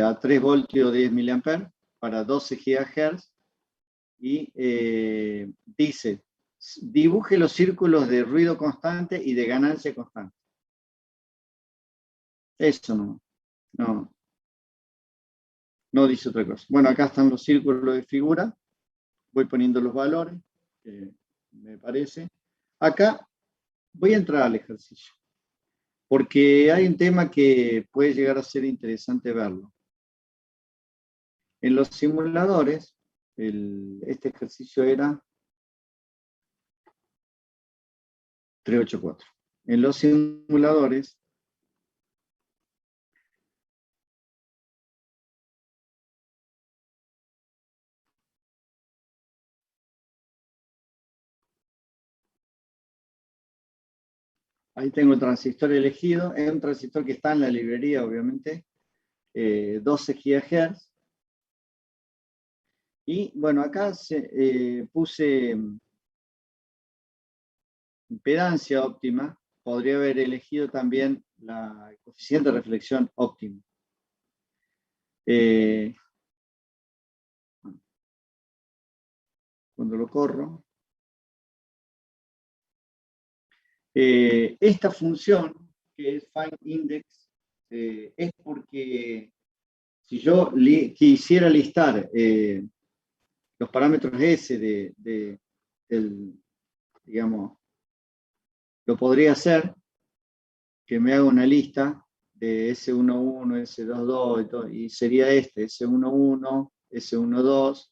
a 3 voltios 10 mA para 12 GHz, y dice, dibuje los círculos de ruido constante y de ganancia constante. Eso no dice otra cosa. Bueno, acá están los círculos de figura. Voy poniendo los valores, me parece. Acá voy a entrar al ejercicio. porque hay un tema que puede llegar a ser interesante verlo. En los simuladores, este ejercicio era 384. En los simuladores, ahí tengo el transistor elegido. Es un transistor que está en la librería, obviamente, 12 GHz. Y bueno, acá puse impedancia óptima. Podría haber elegido también el coeficiente de reflexión óptimo. Cuando lo corro. Esta función, que es findIndex, es porque si yo quisiera listar los parámetros S digamos, lo podría hacer, que me haga una lista de S11, S22 y todo, y sería este, S11, S12,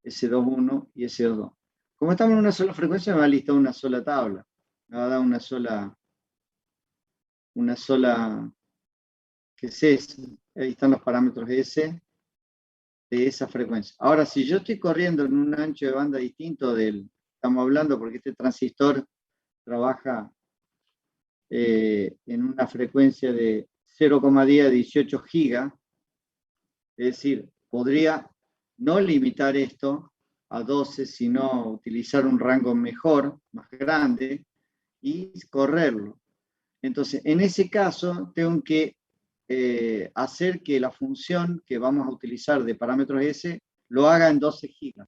S21 y S22. Como estamos en una sola frecuencia, me va a listar una sola tabla, me va a dar una sola, que es S, ahí están los parámetros S de esa frecuencia. Ahora, si yo estoy corriendo en un ancho de banda distinto estamos hablando porque este transistor trabaja en una frecuencia de 0,10 a 18 gigas, es decir, podría no limitar esto a 12, sino utilizar un rango mejor, más grande, y correrlo. Entonces, en ese caso, tengo que hacer que la función que vamos a utilizar de parámetros S lo haga en 12 gigas.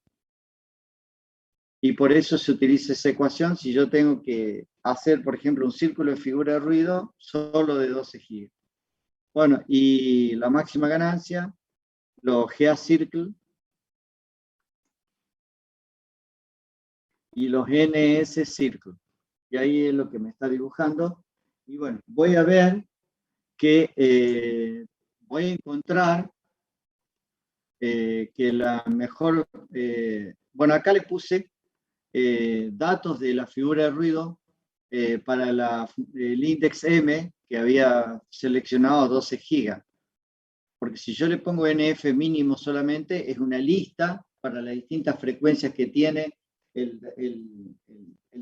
Y por eso se utiliza esa ecuación si yo tengo que hacer, por ejemplo, un círculo de figura de ruido solo de 12 gigas. Bueno, y la máxima ganancia, los GA Circle y los NS Circle. Y ahí es lo que me está dibujando. Y bueno, voy a ver que voy a encontrar que la mejor... bueno, acá le puse datos de la figura de ruido para el index M, que había seleccionado 12 gigas. Porque si yo le pongo NF mínimo solamente, es una lista para las distintas frecuencias que tiene el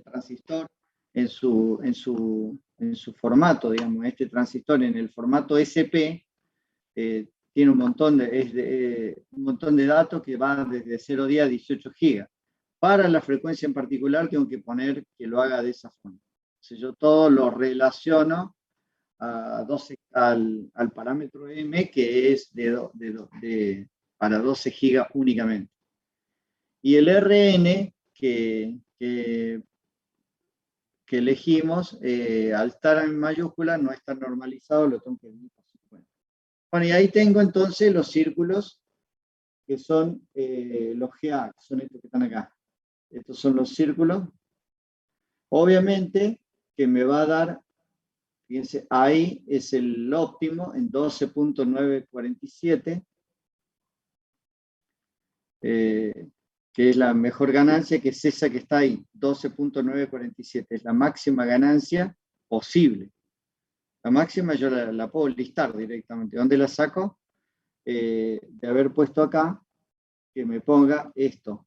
transistor en su formato, digamos. Este transistor en el formato SP tiene un montón de datos que van desde 0,10 a 18 gigas. Para la frecuencia en particular tengo que poner que lo haga de esa forma. Entonces yo todo lo relaciono al parámetro M, que es para 12 gigas únicamente. Y el RN que elegimos, al estar en mayúscula, no está normalizado, lo tengo que dividir por 50. Bueno, y ahí tengo entonces los círculos que son los GA, que son estos que están acá. Estos son los círculos. Obviamente que me va a dar, fíjense, ahí es el óptimo en 12.947, que es la mejor ganancia, que es esa que está ahí, 12.947. Es la máxima ganancia posible. La máxima yo la puedo listar directamente. ¿Dónde la saco? De haber puesto acá, que me ponga esto.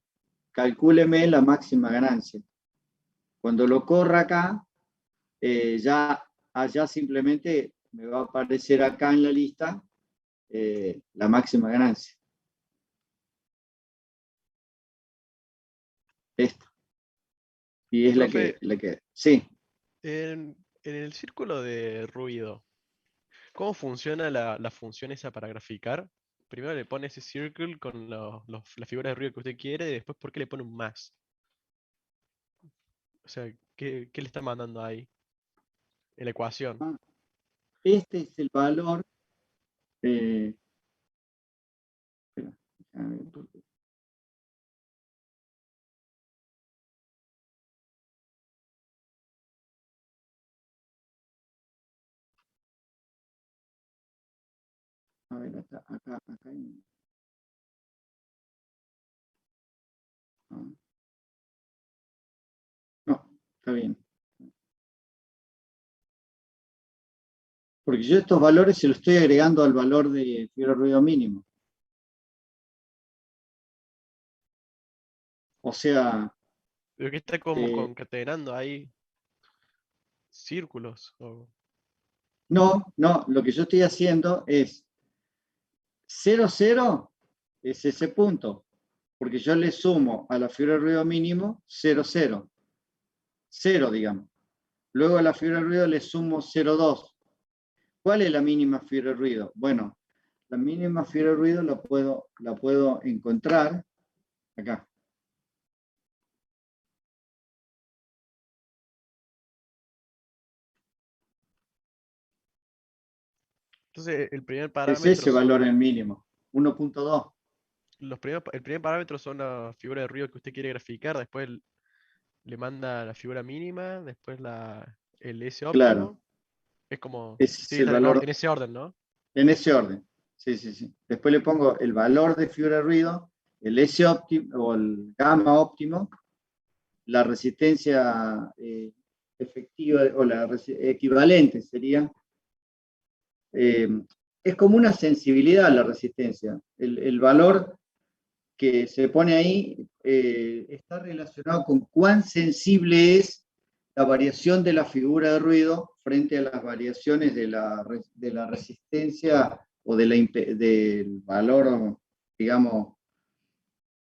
Calcúleme la máxima ganancia. Cuando lo corra acá, allá simplemente me va a aparecer acá en la lista la máxima ganancia. Esta. Y es Profe, la que... Sí. en el círculo de ruido, ¿cómo funciona la función esa para graficar? Primero le pone ese circle con las figuras de ruido que usted quiere y después ¿por qué le pone un más? O sea, ¿qué le está mandando ahí? En la ecuación. Este es el valor. Espera, acá hay- no, está bien. Porque yo estos valores se los estoy agregando al valor de fiebre de ruido mínimo. O sea, Pero que está como eh, concatenando ahí círculos. no, lo que yo estoy haciendo es 0, 0 es ese punto, porque yo le sumo a la fiebre de ruido mínimo 0, 0, 0, digamos. Luego a la fiebre de ruido le sumo 0, 2. ¿Cuál es la mínima fiebre de ruido? Bueno, la mínima fiebre de ruido la puedo encontrar acá. Entonces, el primer Es parámetro ese valor son el mínimo, 1.2. el primer parámetro son la figura de ruido que usted quiere graficar, después le manda la figura mínima, después el S Claro, óptimo. Es como ese es el seguirlas valor en ese orden, ¿no? en ese orden. Sí, sí, sí. Después le pongo el valor de fiebre de ruido, el S óptimo o el gamma óptimo, la resistencia efectiva o la equivalente sería. Es como una sensibilidad la resistencia. El valor que se pone ahí está relacionado con cuán sensible es la variación de la figura de ruido frente a las variaciones de la resistencia o del valor, digamos,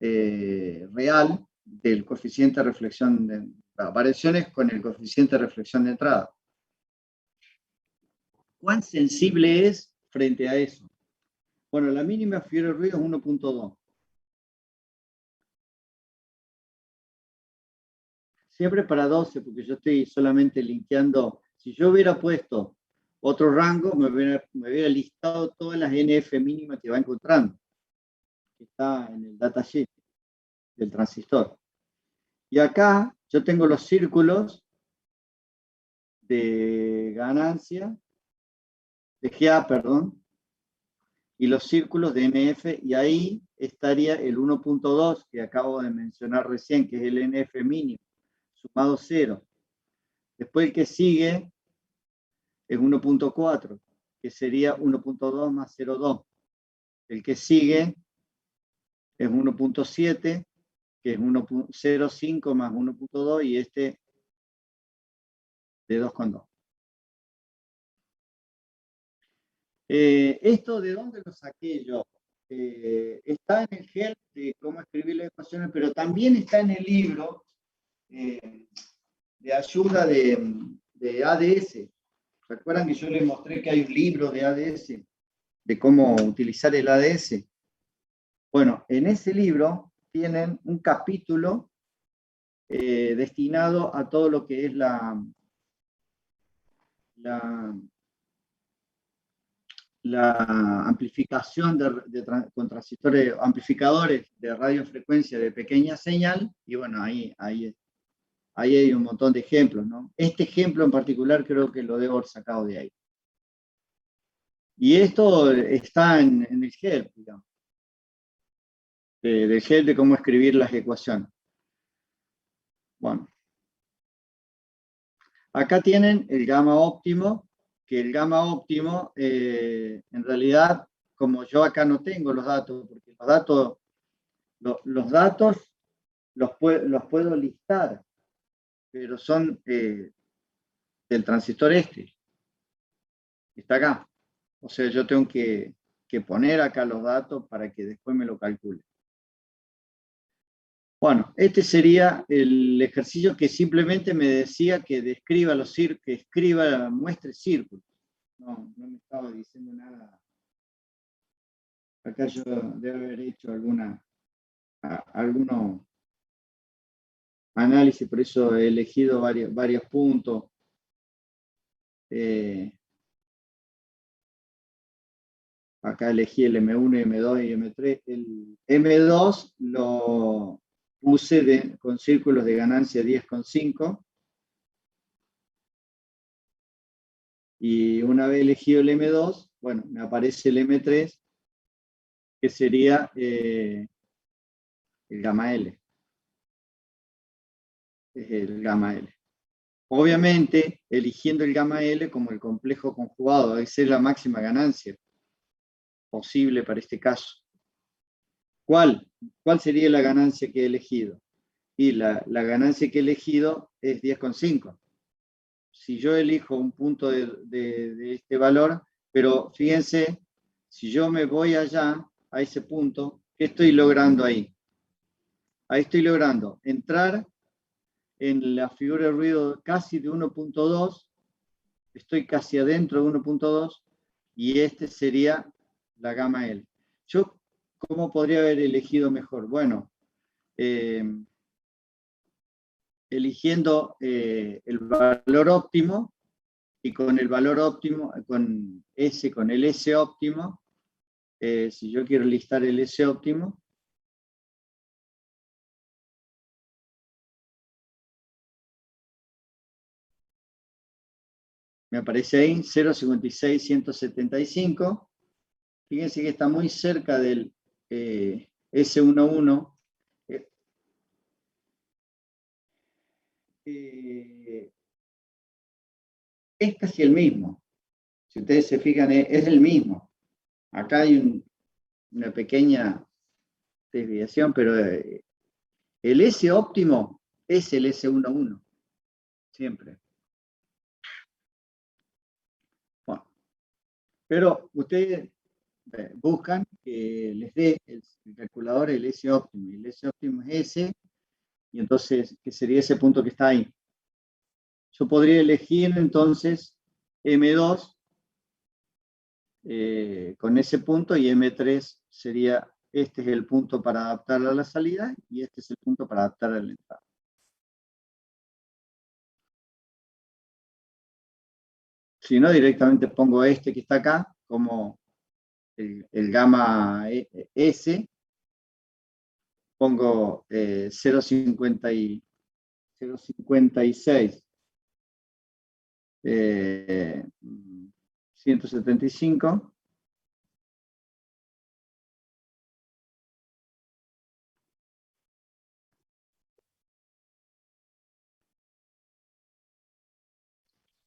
real del coeficiente de reflexión de variaciones con el coeficiente de reflexión de entrada. ¿Cuán sensible es frente a eso? Bueno, la mínima fiebre de ruido es 1.2. Siempre para 12, porque yo estoy solamente linkeando. Si yo hubiera puesto otro rango, me hubiera listado todas las NF mínimas que va encontrando. Que está en el datasheet del transistor. Y acá yo tengo los círculos de ganancia, de GA, perdón, y los círculos de NF, y ahí estaría el 1.2 que acabo de mencionar recién, que es el NF mínimo, sumado 0. Después el que sigue es 1.4, que sería 1.2 más 0.2. El que sigue es 1.7, que es 0.05 más 1.2, y este de 2.2. ¿Esto de dónde lo saqué yo? Está en el help de cómo escribir las ecuaciones, pero también está en el libro de ayuda de ADS. ¿Recuerdan que yo les mostré que hay un libro de ADS, de cómo utilizar el ADS? Bueno, en ese libro tienen un capítulo destinado a todo lo que es la amplificación con transistores, amplificadores de radiofrecuencia de pequeña señal, y bueno, ahí hay un montón de ejemplos, ¿no? Este ejemplo en particular creo que lo debo haber sacado de ahí. Y esto está en el help, digamos, del help de cómo escribir las ecuaciones. Bueno. Acá tienen el gamma óptimo, que el gamma óptimo, en realidad, como yo acá no tengo los datos, porque los datos los puedo listar, pero son del transistor este, está acá. O sea, yo tengo que poner acá los datos para que después me lo calcule. Bueno, este sería el ejercicio que simplemente me decía que describa muestre círculos. No me estaba diciendo nada. Acá yo debo haber hecho algunos análisis, por eso he elegido varios puntos. Acá elegí el M1, M2 y M3. El M2 lo puse con círculos de ganancia 10,5. Y una vez elegido el M2, bueno, me aparece el M3 que sería el gamma L. Es el gamma L. Obviamente, eligiendo el gamma L como el complejo conjugado, esa es la máxima ganancia posible para este caso. ¿Cuál sería la ganancia que he elegido? Y la ganancia que he elegido es 10,5. Si yo elijo un punto de este valor, pero fíjense, si yo me voy allá, a ese punto, ¿qué estoy logrando ahí? Ahí estoy logrando entrar en la figura de ruido casi de 1.2, estoy casi adentro de 1.2, y este sería la gamma L. Yo, ¿cómo podría haber elegido mejor? Bueno, eligiendo el valor óptimo, y con el valor óptimo, con el S óptimo, si yo quiero listar el S óptimo, me aparece ahí 0,56175. Fíjense que está muy cerca del S11. Es casi el mismo. Si ustedes se fijan, es el mismo. Acá hay una pequeña desviación, pero el S óptimo es el S11, siempre. Bueno, pero ustedes buscan que les dé el calculador el S óptimo, y el S óptimo es ese, y entonces, ¿qué sería ese punto que está ahí? Yo podría elegir entonces M2 con ese punto, y M3 sería, este es el punto para adaptar a la salida, y este es el punto para adaptar a la entrada. Si no, directamente pongo este que está acá como el gamma S, pongo 0,56 175.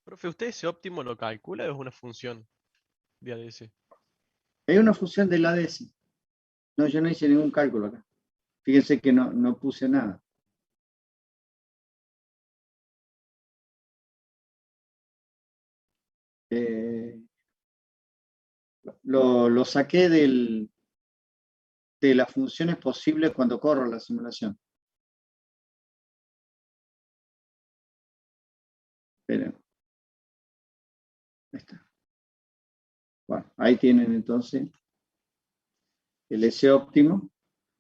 Profe, ¿usted ese óptimo lo calcula o es una función de ADS? Hay una función del ADS. No, yo no hice ningún cálculo acá. Fíjense que no puse nada. Lo saqué de las funciones posibles cuando corro la simulación. Esperen. Ahí está. Bueno, ahí tienen entonces el S óptimo.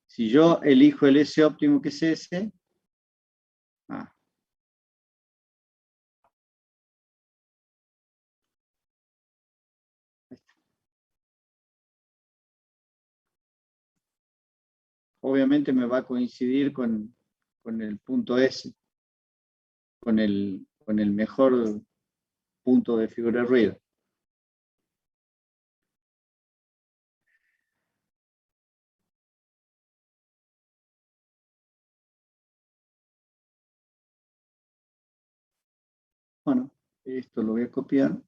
Si yo elijo el S óptimo, que es ese, obviamente me va a coincidir con el punto S, con el mejor punto de figura de ruido. Bueno, esto lo voy a copiar.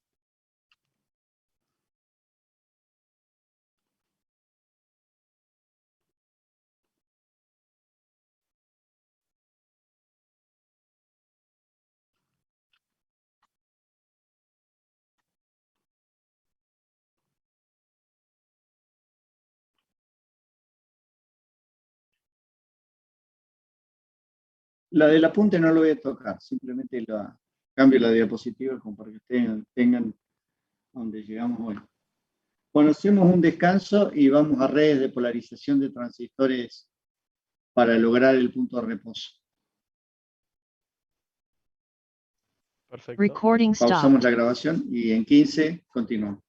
La del apunte no lo voy a tocar, simplemente cambio la diapositiva como para que ustedes tengan donde llegamos hoy. Bueno, hacemos un descanso y vamos a redes de polarización de transistores para lograr el punto de reposo. Perfecto. Recording Pausamos stopped. la grabación y en 15 continuamos.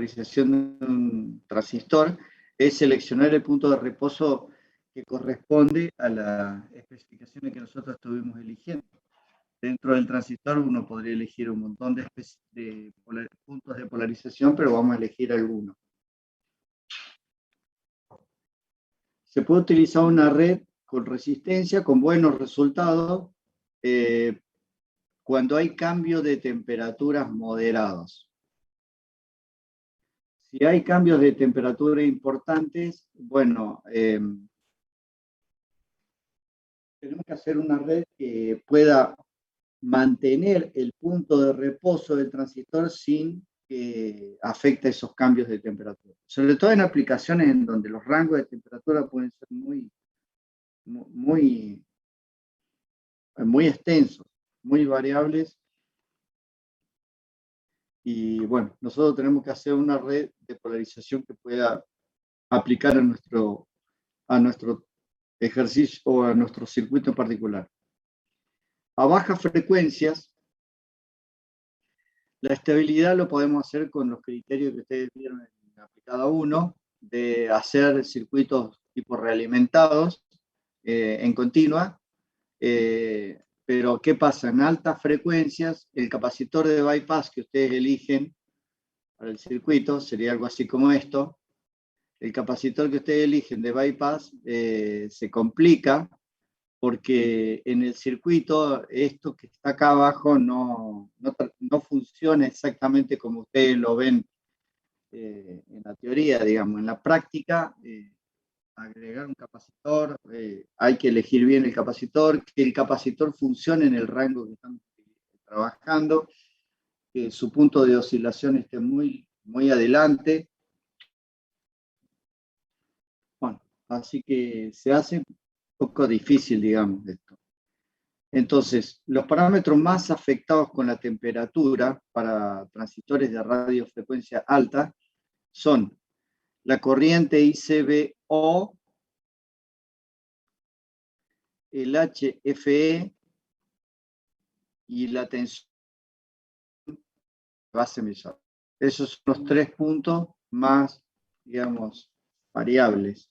polarización de un transistor es seleccionar el punto de reposo que corresponde a las especificaciones que nosotros estuvimos eligiendo. Dentro del transistor uno podría elegir un montón de puntos de polarización, pero vamos a elegir algunos. Se puede utilizar una red con resistencia, con buenos resultados, cuando hay cambio de temperaturas moderados. Si hay cambios de temperatura importantes, bueno, tenemos que hacer una red que pueda mantener el punto de reposo del transistor sin que afecte esos cambios de temperatura. Sobre todo en aplicaciones en donde los rangos de temperatura pueden ser muy extensos, muy variables. Y bueno, nosotros tenemos que hacer una red de polarización que pueda aplicar a nuestro ejercicio o a nuestro circuito en particular. A bajas frecuencias, la estabilidad lo podemos hacer con los criterios que ustedes vieron en aplicada 1, de hacer circuitos tipo realimentados en continua, pero ¿qué pasa? En altas frecuencias, el capacitor de bypass que ustedes eligen para el circuito sería algo así como esto. El capacitor que ustedes eligen de bypass se complica porque en el circuito esto que está acá abajo no funciona exactamente como ustedes lo ven en la teoría, digamos. En la práctica, agregar un capacitor, hay que elegir bien el capacitor, que el capacitor funcione en el rango que estamos trabajando, que su punto de oscilación esté muy adelante. Bueno, así que se hace un poco difícil, digamos, esto. Entonces, los parámetros más afectados con la temperatura para transistores de radiofrecuencia alta son la corriente ICBO, el HFE y la tensión base emisor. Esos son los 3 puntos más, digamos, variables.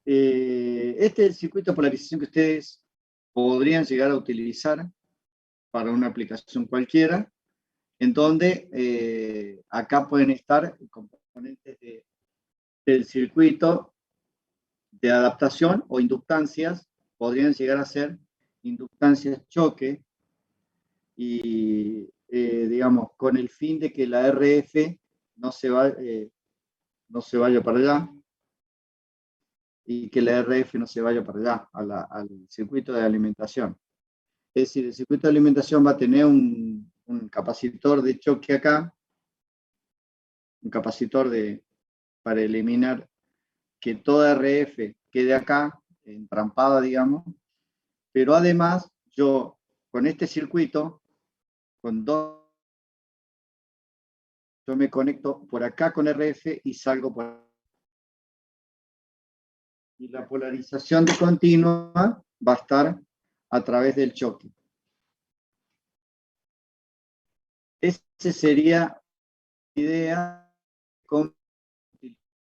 Este es el circuito de polarización que ustedes podrían llegar a utilizar para una aplicación cualquiera, en donde acá pueden estar componentes del circuito de adaptación o inductancias, podrían llegar a ser inductancias choque, y digamos, con el fin de que la RF no se vaya para allá, y que la RF no se vaya para allá, al circuito de alimentación. Es decir, el circuito de alimentación va a tener un capacitor de choque acá, un capacitor para eliminar que toda RF quede acá, entrampada, digamos, pero además yo con este circuito, yo me conecto por acá con RF y salgo por acá. Y la polarización de continua va a estar a través del choque. Esa sería la idea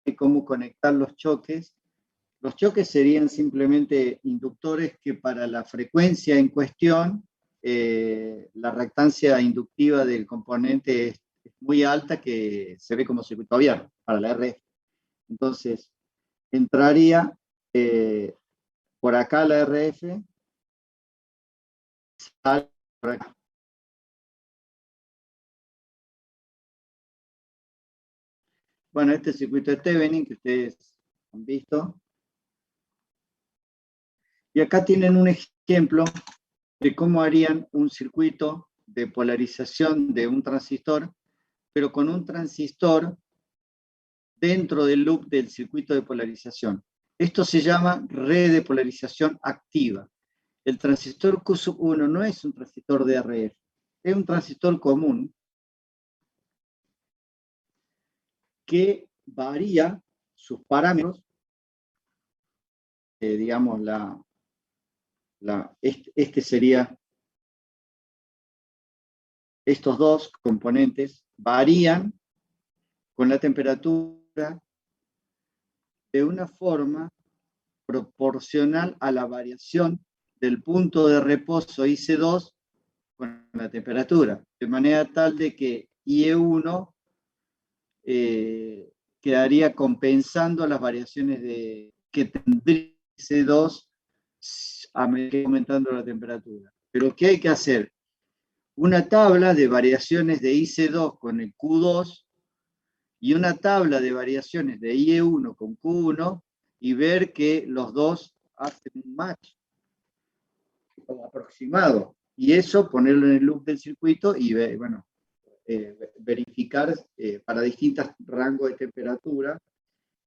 de cómo conectar los choques. Los choques serían simplemente inductores que para la frecuencia en cuestión, la reactancia inductiva del componente es muy alta, que se ve como circuito abierto para la RF. Entonces, entraría por acá la RF, sale por acá. Bueno, este circuito de Thevenin que ustedes han visto. Y acá tienen un ejemplo de cómo harían un circuito de polarización de un transistor, pero con un transistor dentro del loop del circuito de polarización. Esto se llama red de polarización activa. El transistor Q1 no es un transistor de RF, es un transistor común que varía sus parámetros, digamos, este sería, estos dos componentes varían con la temperatura de una forma proporcional a la variación del punto de reposo IC2 con la temperatura, de manera tal de que IE1 quedaría compensando las variaciones que tendría IC2 a medida que aumentando la temperatura. Pero ¿qué hay que hacer? Una tabla de variaciones de IC2 con el Q2 y una tabla de variaciones de IE1 con Q1 y ver que los dos hacen un match como aproximado. Y eso ponerlo en el loop del circuito y bueno, verificar para distintos rangos de temperatura,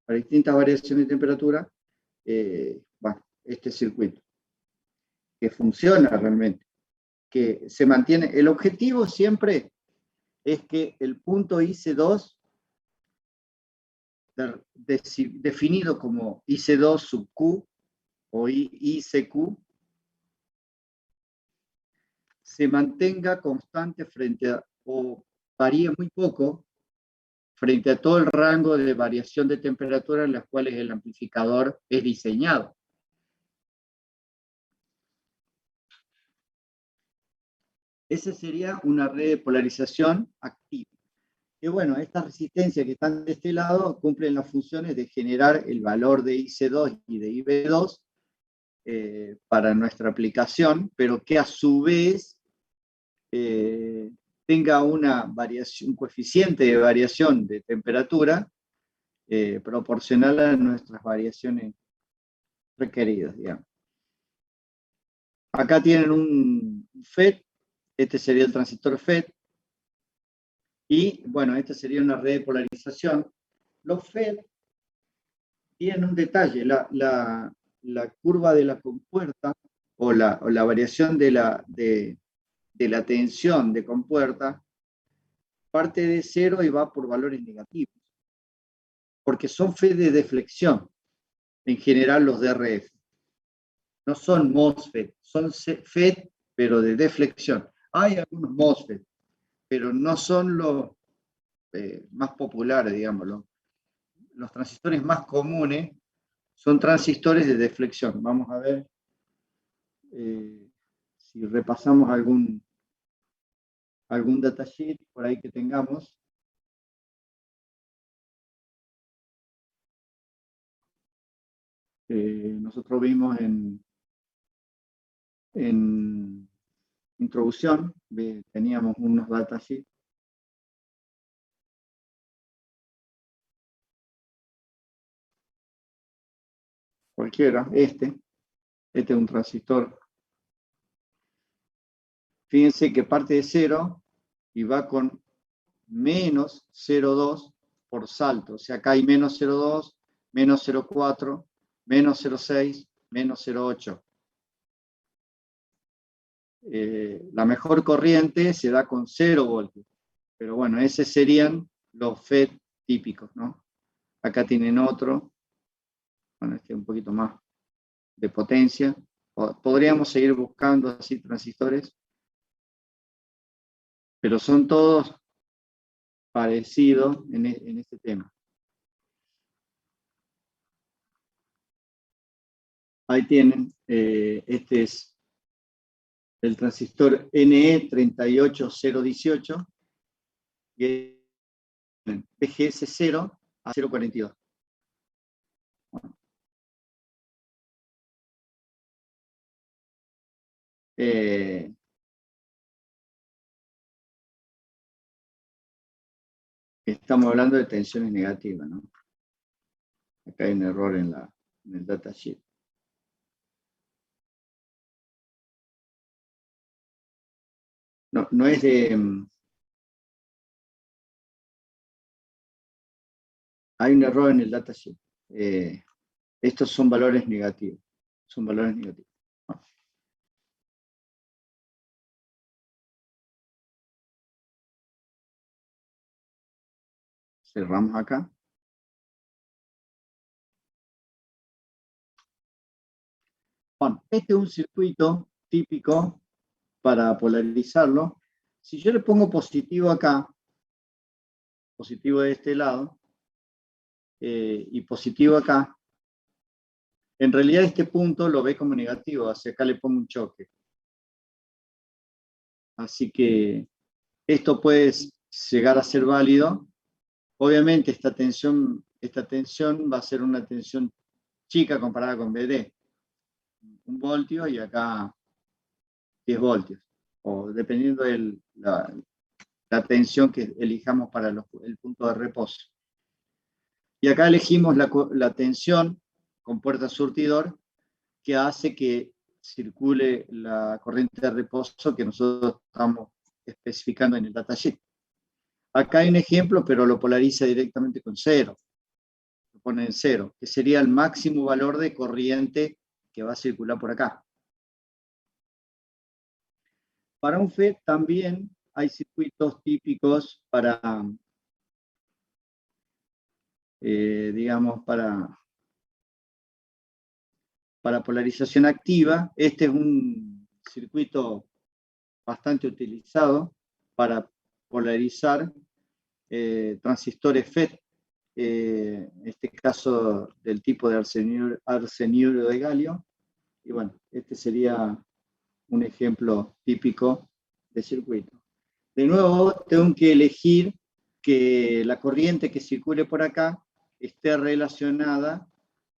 para distintas variaciones de temperatura, bueno, este circuito, que funciona realmente, que se mantiene. El objetivo siempre es que el punto IC2, definido como IC2 sub Q o ICQ, se mantenga constante frente a, o varíe muy poco frente a todo el rango de variación de temperatura en las cuales el amplificador es diseñado. Esa sería una red de polarización activa. Y bueno, estas resistencias que están de este lado cumplen las funciones de generar el valor de IC2 y de IB2 para nuestra aplicación, pero que a su vez tenga una variación, un coeficiente de variación de temperatura proporcional a nuestras variaciones requeridas, digamos. Acá tienen un FET, este sería el transistor FET, y bueno, esta sería una red de polarización. Los FET tienen un detalle, la curva de la compuerta o la variación de la tensión de compuerta parte de cero y va por valores negativos, porque son FET de deflexión, en general los DRF. No son MOSFET, son FET, pero de deflexión. Hay algunos MOSFET, pero no son los más populares, digamos. Los transistores más comunes son transistores de deflexión. Vamos a ver si repasamos algún datasheet por ahí que tengamos. Nosotros vimos en introducción, teníamos unos datasheets. Cualquiera, este es un transistor. Fíjense que parte de cero y va con menos 0,2 por salto. O sea, acá hay menos 0,2, menos 0,4, menos 0,6, menos 0,8. La mejor corriente se da con 0 voltios. Pero bueno, esos serían los FET típicos, ¿no? Acá tienen otro. Bueno, este un poquito más de potencia. Podríamos seguir buscando así transistores, pero son todos parecidos en este tema. Ahí tienen, este es el transistor NE38018, y BGS 0 a 0,42. Bueno. Estamos hablando de tensiones negativas, ¿no? Acá hay un error en el datasheet. No es de... hay un error en el datasheet. Estos son valores negativos. Son valores negativos. Cerramos acá. Bueno, este es un circuito típico para polarizarlo. Si yo le pongo positivo acá, positivo de este lado y positivo acá, en realidad este punto lo ve como negativo, hacia acá le pongo un choque. Así que esto puede llegar a ser válido. Obviamente esta tensión va a ser una tensión chica comparada con BD. 1 voltio y acá 10 voltios. O dependiendo de la tensión que elijamos para el punto de reposo. Y acá elegimos la tensión con puerta surtidor que hace que circule la corriente de reposo que nosotros estamos especificando en el datasheet. Acá hay un ejemplo, pero lo polariza directamente con 0. Lo pone en 0, que sería el máximo valor de corriente que va a circular por acá. Para un FET también hay circuitos típicos para, digamos, para polarización activa. Este es un circuito bastante utilizado para polarizar transistores FET, en este caso del tipo de arseniuro de galio. Y bueno, este sería un ejemplo típico de circuito. De nuevo, tengo que elegir que la corriente que circule por acá esté relacionada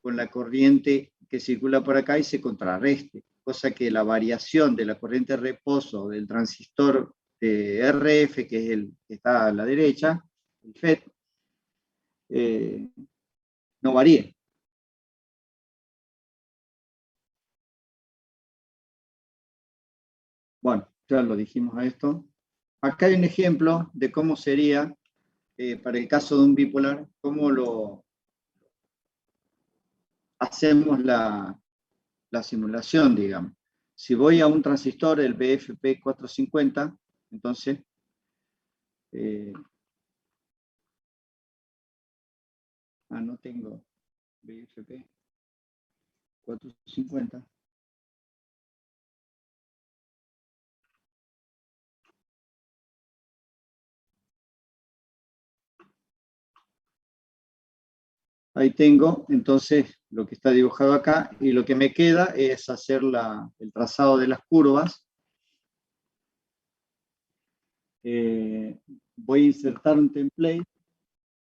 con la corriente que circula por acá y se contrarreste, cosa que la variación de la corriente de reposo del transistor de RF, que es el que está a la derecha, el FET, no varíe. Bueno, ya lo dijimos a esto. Acá hay un ejemplo de cómo sería, para el caso de un bipolar, cómo lo hacemos la simulación, digamos. Si voy a un transistor, el BFP450, entonces no tengo BFP450. Ahí tengo, entonces, lo que está dibujado acá, y lo que me queda es hacer el trazado de las curvas. Voy a insertar un template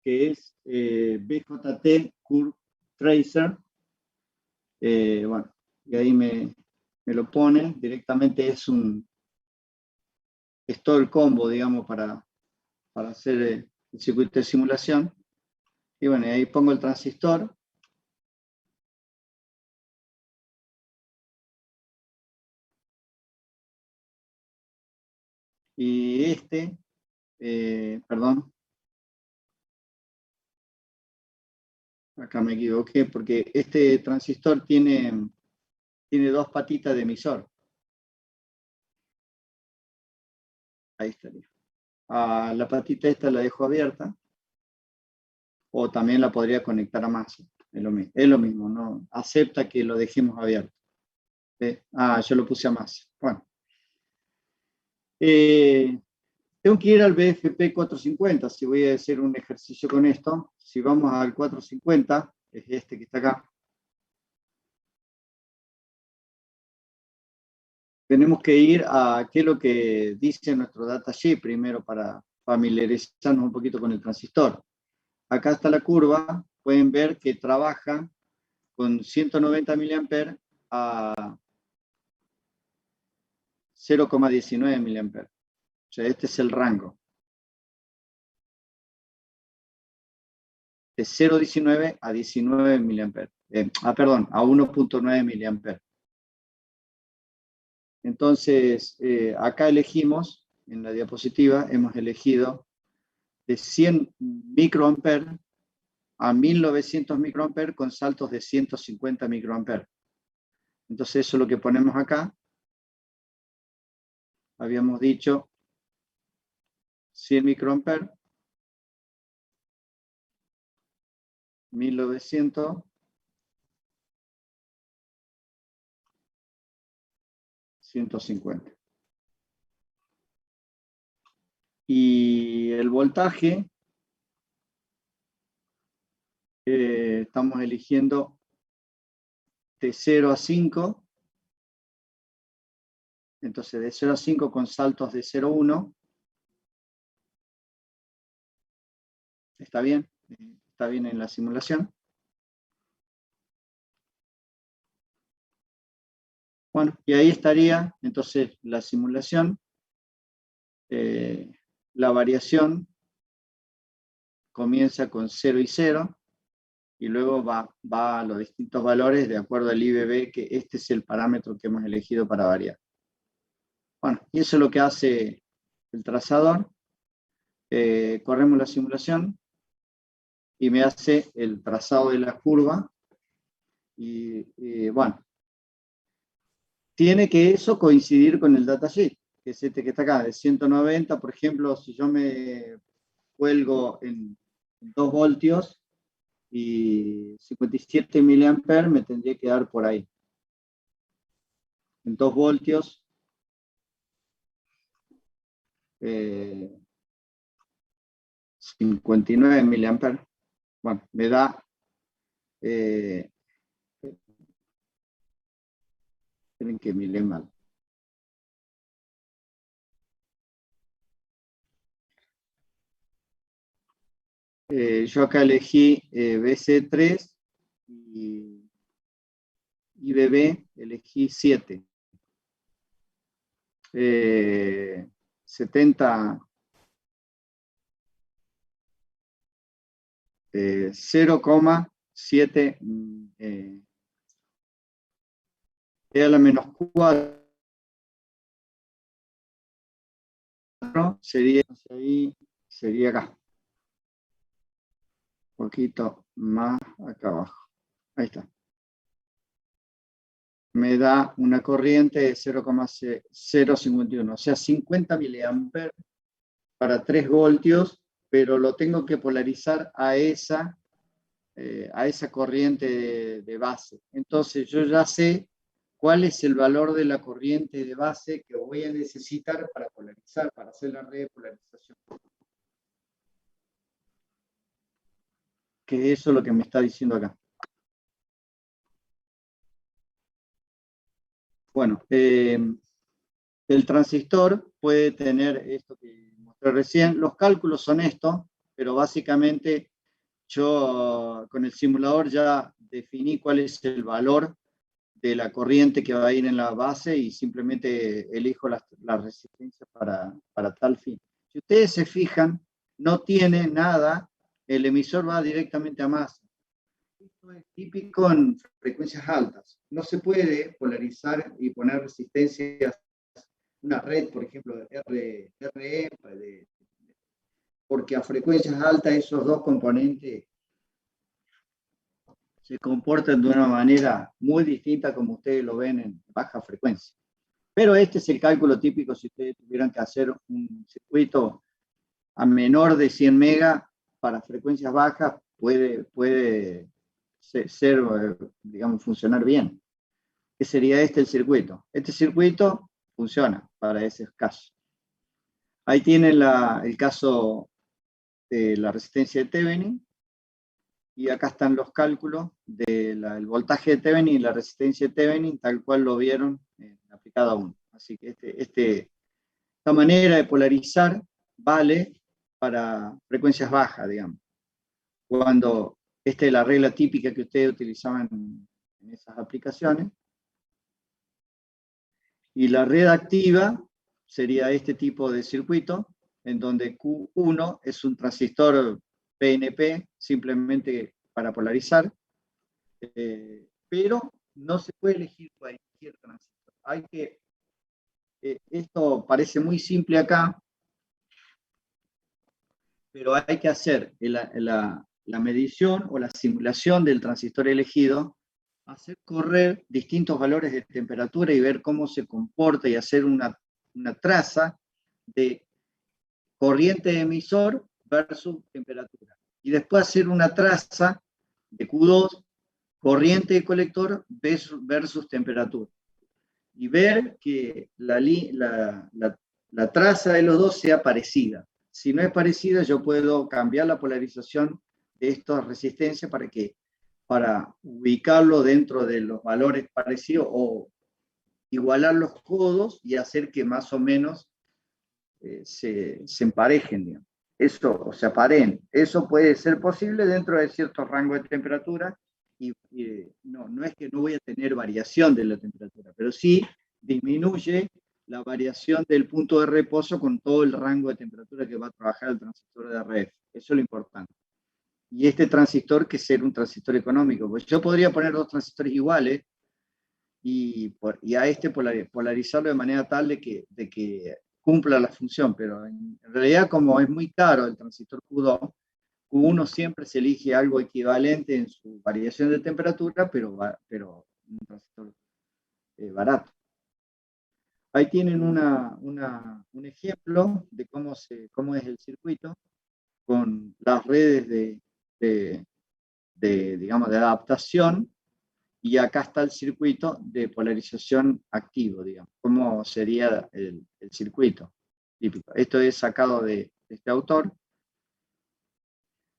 que es BJT Curve Tracer. Bueno, y ahí me lo pone, directamente es todo el combo, digamos, para hacer el circuito de simulación. Y bueno, ahí pongo el transistor. Y perdón, acá me equivoqué, porque este transistor tiene 2 patitas de emisor. Ahí estaría. La patita esta la dejo abierta, o también la podría conectar a masa. Es lo mismo, ¿no? Acepta que lo dejemos abierto. Yo lo puse a masa. Bueno. Tengo que ir al BFP 450, si voy a hacer un ejercicio con esto. Si vamos al 450, es este que está acá. Tenemos que ir a qué es lo que dice nuestro datasheet primero para familiarizarnos un poquito con el transistor. Acá está la curva, pueden ver que trabaja con 190 mA a 0,19 mA. O sea, este es el rango. De 0,19 a 19 mA. Perdón, a 1,9 mA. Entonces, acá elegimos, en la diapositiva, hemos elegido de 100 microamperes a 1900 microamperes con saltos de 150 microamperes. Entonces, eso es lo que ponemos acá. Habíamos dicho 100 microamperes, 1900, 150. Y el voltaje estamos eligiendo de 0 a 5. Entonces, de 0 a 5 con saltos de 0 a 1. ¿Está bien? ¿Está bien en la simulación? Bueno, y ahí estaría, entonces, la simulación. La variación comienza con 0 y 0, y luego va a los distintos valores de acuerdo al IBB, que este es el parámetro que hemos elegido para variar. Bueno, y eso es lo que hace el trazador. Corremos la simulación y me hace el trazado de la curva. Y bueno, tiene que eso coincidir con el datasheet, que es este que está acá, de 190, por ejemplo. Si yo me cuelgo en 2 voltios y 57 miliamperes, me tendría que dar por ahí. En 2 voltios, 59 miliamperes. Bueno, me da... Esperen que me lee mal. Yo acá elegí BC3 y IBB elegí 7. 70, 0,7 e a la menos 4 sería ahí, sería acá. Un poquito más acá abajo. Ahí está. Me da una corriente de 0,051, o sea, 50 miliamperes para 3 voltios, pero lo tengo que polarizar a esa corriente de base. Entonces yo ya sé cuál es el valor de la corriente de base que voy a necesitar para polarizar, para hacer la red de polarización. Que eso es lo que me está diciendo acá. Bueno, el transistor puede tener esto que mostré recién. Los cálculos son estos, pero básicamente yo con el simulador ya definí cuál es el valor de la corriente que va a ir en la base y simplemente elijo la resistencia para tal fin. Si ustedes se fijan, no tiene nada, el emisor va directamente a masa. Esto es típico en frecuencias altas. No se puede polarizar y poner resistencias, una red, por ejemplo, de RE, porque a frecuencias altas esos dos componentes se comportan de una manera muy distinta como ustedes lo ven en baja frecuencia. Pero este es el cálculo típico si ustedes tuvieran que hacer un circuito a menor de 100 megas para frecuencias bajas, puede ser, digamos, funcionar bien. ¿Qué sería el circuito? Este circuito funciona para ese caso. Ahí tienen el caso de la resistencia de Thevenin, y acá están los cálculos del voltaje de Thevenin y la resistencia de Thevenin, tal cual lo vieron aplicado a uno. Así que esta manera de polarizar vale para frecuencias bajas, digamos. Cuando esta es la regla típica que ustedes utilizaban en esas aplicaciones. Y la red activa sería este tipo de circuito, en donde Q1 es un transistor PNP, simplemente para polarizar, pero no se puede elegir cualquier transistor. Esto parece muy simple acá, pero hay que hacer la medición o la simulación del transistor elegido, hacer correr distintos valores de temperatura y ver cómo se comporta y hacer una traza de corriente de emisor versus temperatura. Y después hacer una traza de Q2, corriente de colector versus temperatura. Y ver que la traza de los dos sea parecida. Si no es parecida, yo puedo cambiar la polarización esta resistencia para ubicarlo dentro de los valores parecidos o igualar los codos y hacer que más o menos se emparejen, digamos. Eso, o se aparen. Eso puede ser posible dentro de ciertos rangos de temperatura y no es que no voy a tener variación de la temperatura, pero sí disminuye la variación del punto de reposo con todo el rango de temperatura que va a trabajar el transistor de RF. Eso es lo importante. Y este transistor que ser un transistor económico, pues yo podría poner dos transistores iguales y a este polarizarlo de manera tal de que cumpla la función, pero en realidad como es muy caro el transistor Q2, Q1 siempre se elige algo equivalente en su variación de temperatura, pero un transistor barato. Ahí tienen un ejemplo de cómo es el circuito con las redes digamos, de adaptación, y acá está el circuito de polarización activo, digamos, cómo sería el circuito típico. Esto es sacado de este autor.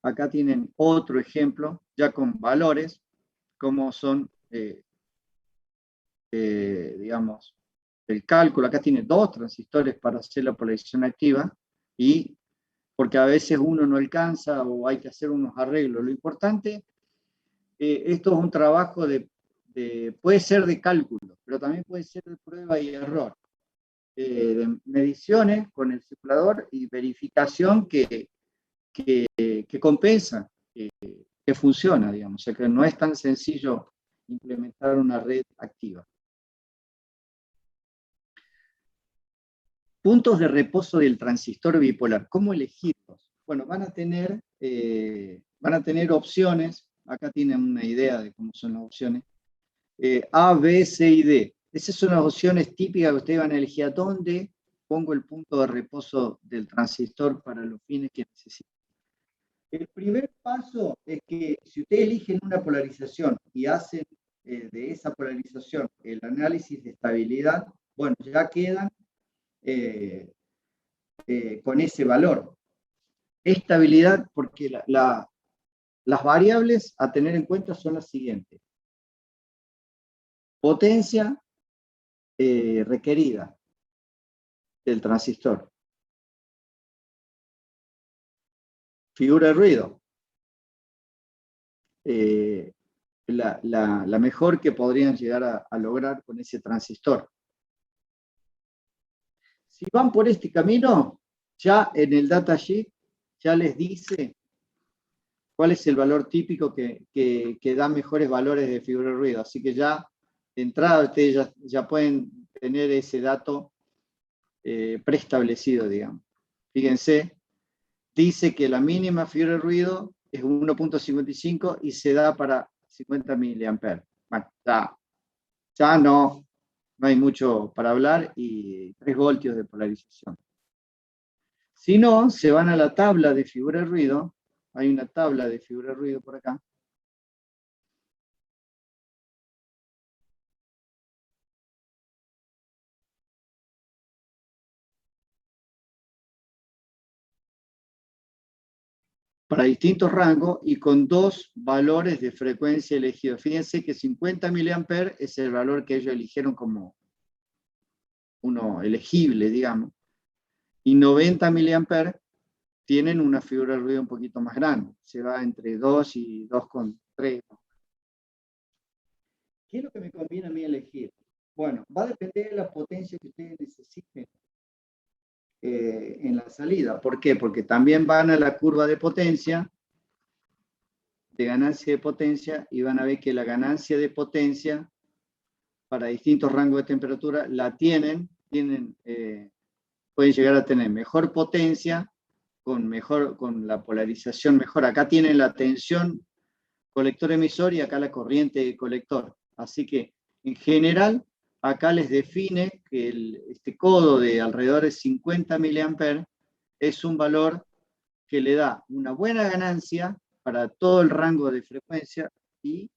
Acá tienen otro ejemplo, ya con valores, como son, digamos, el cálculo. Acá tiene dos transistores para hacer la polarización activa, y porque a veces uno no alcanza o hay que hacer unos arreglos. Lo importante, esto es un trabajo puede ser de cálculo, pero también puede ser de prueba y error. De mediciones con el simulador y verificación que compensa, que funciona, digamos. O sea que no es tan sencillo implementar una red activa. Puntos de reposo del transistor bipolar. ¿Cómo elegirlos? Bueno, van a tener opciones. Acá tienen una idea de cómo son las opciones. A, B, C y D. Esas son las opciones típicas que ustedes van a elegir a dónde pongo el punto de reposo del transistor para los fines que necesito. El primer paso es que si ustedes eligen una polarización y hacen de esa polarización el análisis de estabilidad, bueno, ya quedan con ese valor. Estabilidad, porque las variables a tener en cuenta son las siguientes. Potencia requerida del transistor. Figura de ruido. La mejor que podrían llegar a lograr con ese transistor. Si van por este camino, ya en el datasheet ya les dice cuál es el valor típico que da mejores valores de figura de ruido. Así que ya de entrada ustedes ya pueden tener ese dato preestablecido, digamos. Fíjense, dice que la mínima figura de ruido es 1.55 y se da para 50 mA. Bueno, ya no hay mucho para hablar y 3 voltios de polarización. Si no, se van a la tabla de figura de ruido. Hay una tabla de figura de ruido por acá. Para distintos rangos y con dos valores de frecuencia elegidos. Fíjense que 50 mA es el valor que ellos eligieron como uno elegible, digamos. Y 90 mA tienen una figura de ruido un poquito más grande. Se va entre 2 y 2,3. ¿Qué es lo que me conviene a mí elegir? Bueno, va a depender de la potencia que ustedes necesiten en la salida. ¿Por qué? Porque también van a la curva de potencia, de ganancia de potencia, y van a ver que la ganancia de potencia para distintos rangos de temperatura la pueden llegar a tener mejor potencia con la polarización mejor. Acá tienen la tensión colector-emisor y acá la corriente colector. Así que, en general, acá les define que este codo de alrededor de 50 mA es un valor que le da una buena ganancia para todo el rango de frecuencia y,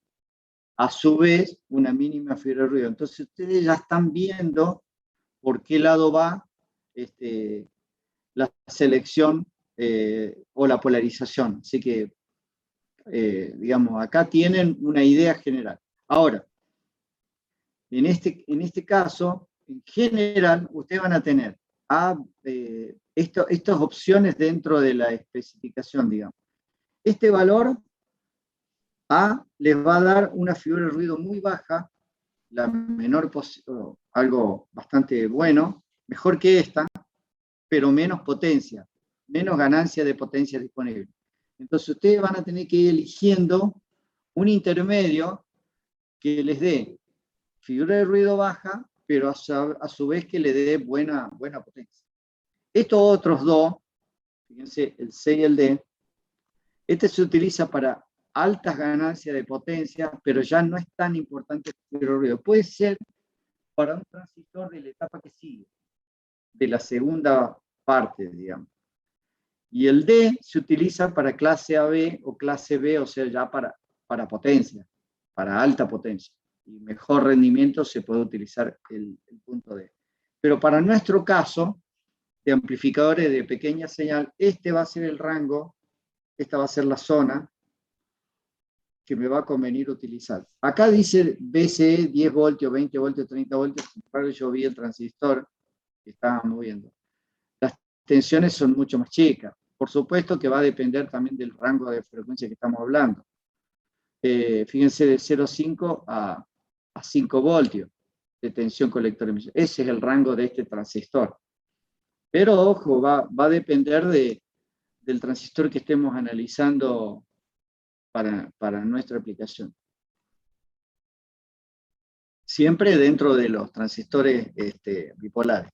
a su vez, una mínima fibra de ruido. Entonces, ustedes ya están viendo por qué lado va la selección o la polarización. Así que digamos, acá tienen una idea general. Ahora, en este caso, en general, ustedes van a tener estas opciones dentro de la especificación, digamos. Este valor A les va a dar una figura de ruido muy baja, la menor algo bastante bueno, mejor que esta, pero menos potencia, menos ganancia de potencia disponible. Entonces ustedes van a tener que ir eligiendo un intermedio que les dé figura de ruido baja, pero a su vez que le dé buena potencia. Estos otros dos, fíjense, el C y el D, este se utiliza para altas ganancias de potencia, pero ya no es tan importante el ruido. Puede ser para un transistor de la etapa que sigue, de la segunda parte, digamos. Y el D se utiliza para clase AB o clase B, o sea, ya para potencia, para alta potencia. Y mejor rendimiento se puede utilizar el punto D. Pero para nuestro caso, de amplificadores de pequeña señal, este va a ser el rango, esta va a ser la zona que me va a convenir utilizar. Acá dice BCE 10 voltios, 20 voltios, 30 voltios, pero yo vi el transistor que estábamos viendo. Las tensiones son mucho más chicas. Por supuesto que va a depender también del rango de frecuencia que estamos hablando. Fíjense, de 0,5 a 5 voltios de tensión colector emisor. Ese es el rango de este transistor. Pero ojo, va a depender del transistor que estemos analizando para nuestra aplicación. Siempre dentro de los transistores bipolares.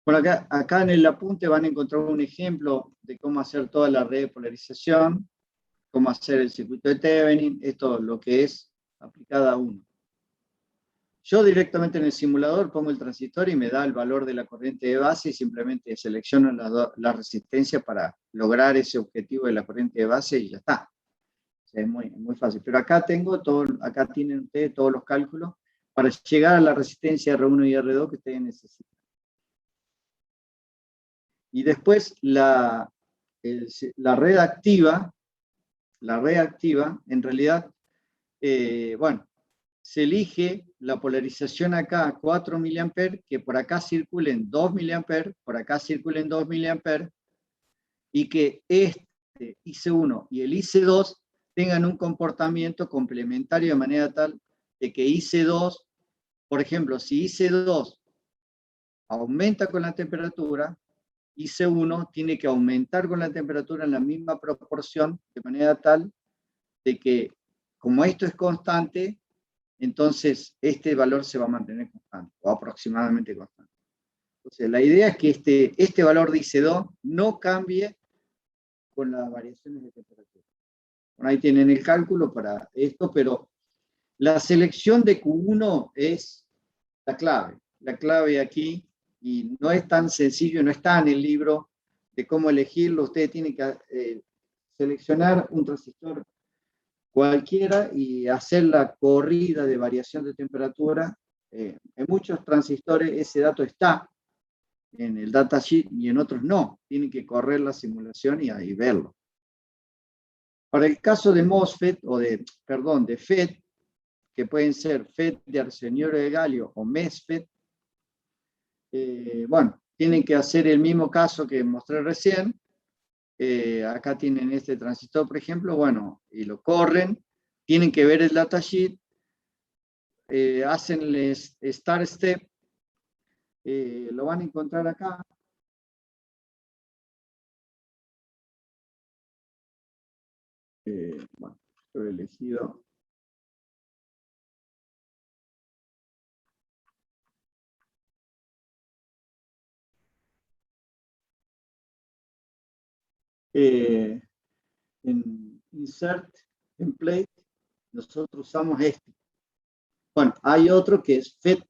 Bueno, acá en el apunte van a encontrar un ejemplo de cómo hacer toda la red de polarización, cómo hacer el circuito de Thevenin, esto lo que es aplicada a uno. Yo directamente en el simulador pongo el transistor y me da el valor de la corriente de base y simplemente selecciono la resistencia para lograr ese objetivo de la corriente de base y ya está. O sea, es muy fácil. Pero acá acá tienen ustedes todos los cálculos para llegar a la resistencia R1 y R2 que ustedes necesitan. Y después la red activa, en realidad, bueno, se elige la polarización acá a 4 mA, que por acá circulen 2 mA, por acá circulen 2 mA, y que este IC1 y el IC2 tengan un comportamiento complementario de manera tal de que IC2, por ejemplo, si IC2 aumenta con la temperatura, IC1 tiene que aumentar con la temperatura en la misma proporción, de manera tal de que, como esto es constante, entonces este valor se va a mantener constante, o aproximadamente constante. Entonces, la idea es que este valor de IC2 no cambie con las variaciones de temperatura. Bueno, ahí tienen el cálculo para esto, pero la selección de Q1 es la clave. La clave aquí, y no es tan sencillo, no está en el libro de cómo elegirlo. Ustedes tienen que seleccionar un transistor cualquiera y hacer la corrida de variación de temperatura. En muchos transistores ese dato está en el datasheet y en otros no. Tienen que correr la simulación y ahí verlo. Para el caso de MOSFET, de FET, que pueden ser FET de arseniuro de galio o MESFET, bueno, tienen que hacer el mismo caso que mostré recién. Acá tienen este transistor, por ejemplo, bueno, y lo corren, tienen que ver el datasheet, hacen el start step, lo van a encontrar acá. Bueno, yo he elegido. En Insert Template, nosotros usamos este. Bueno, hay otro que es FET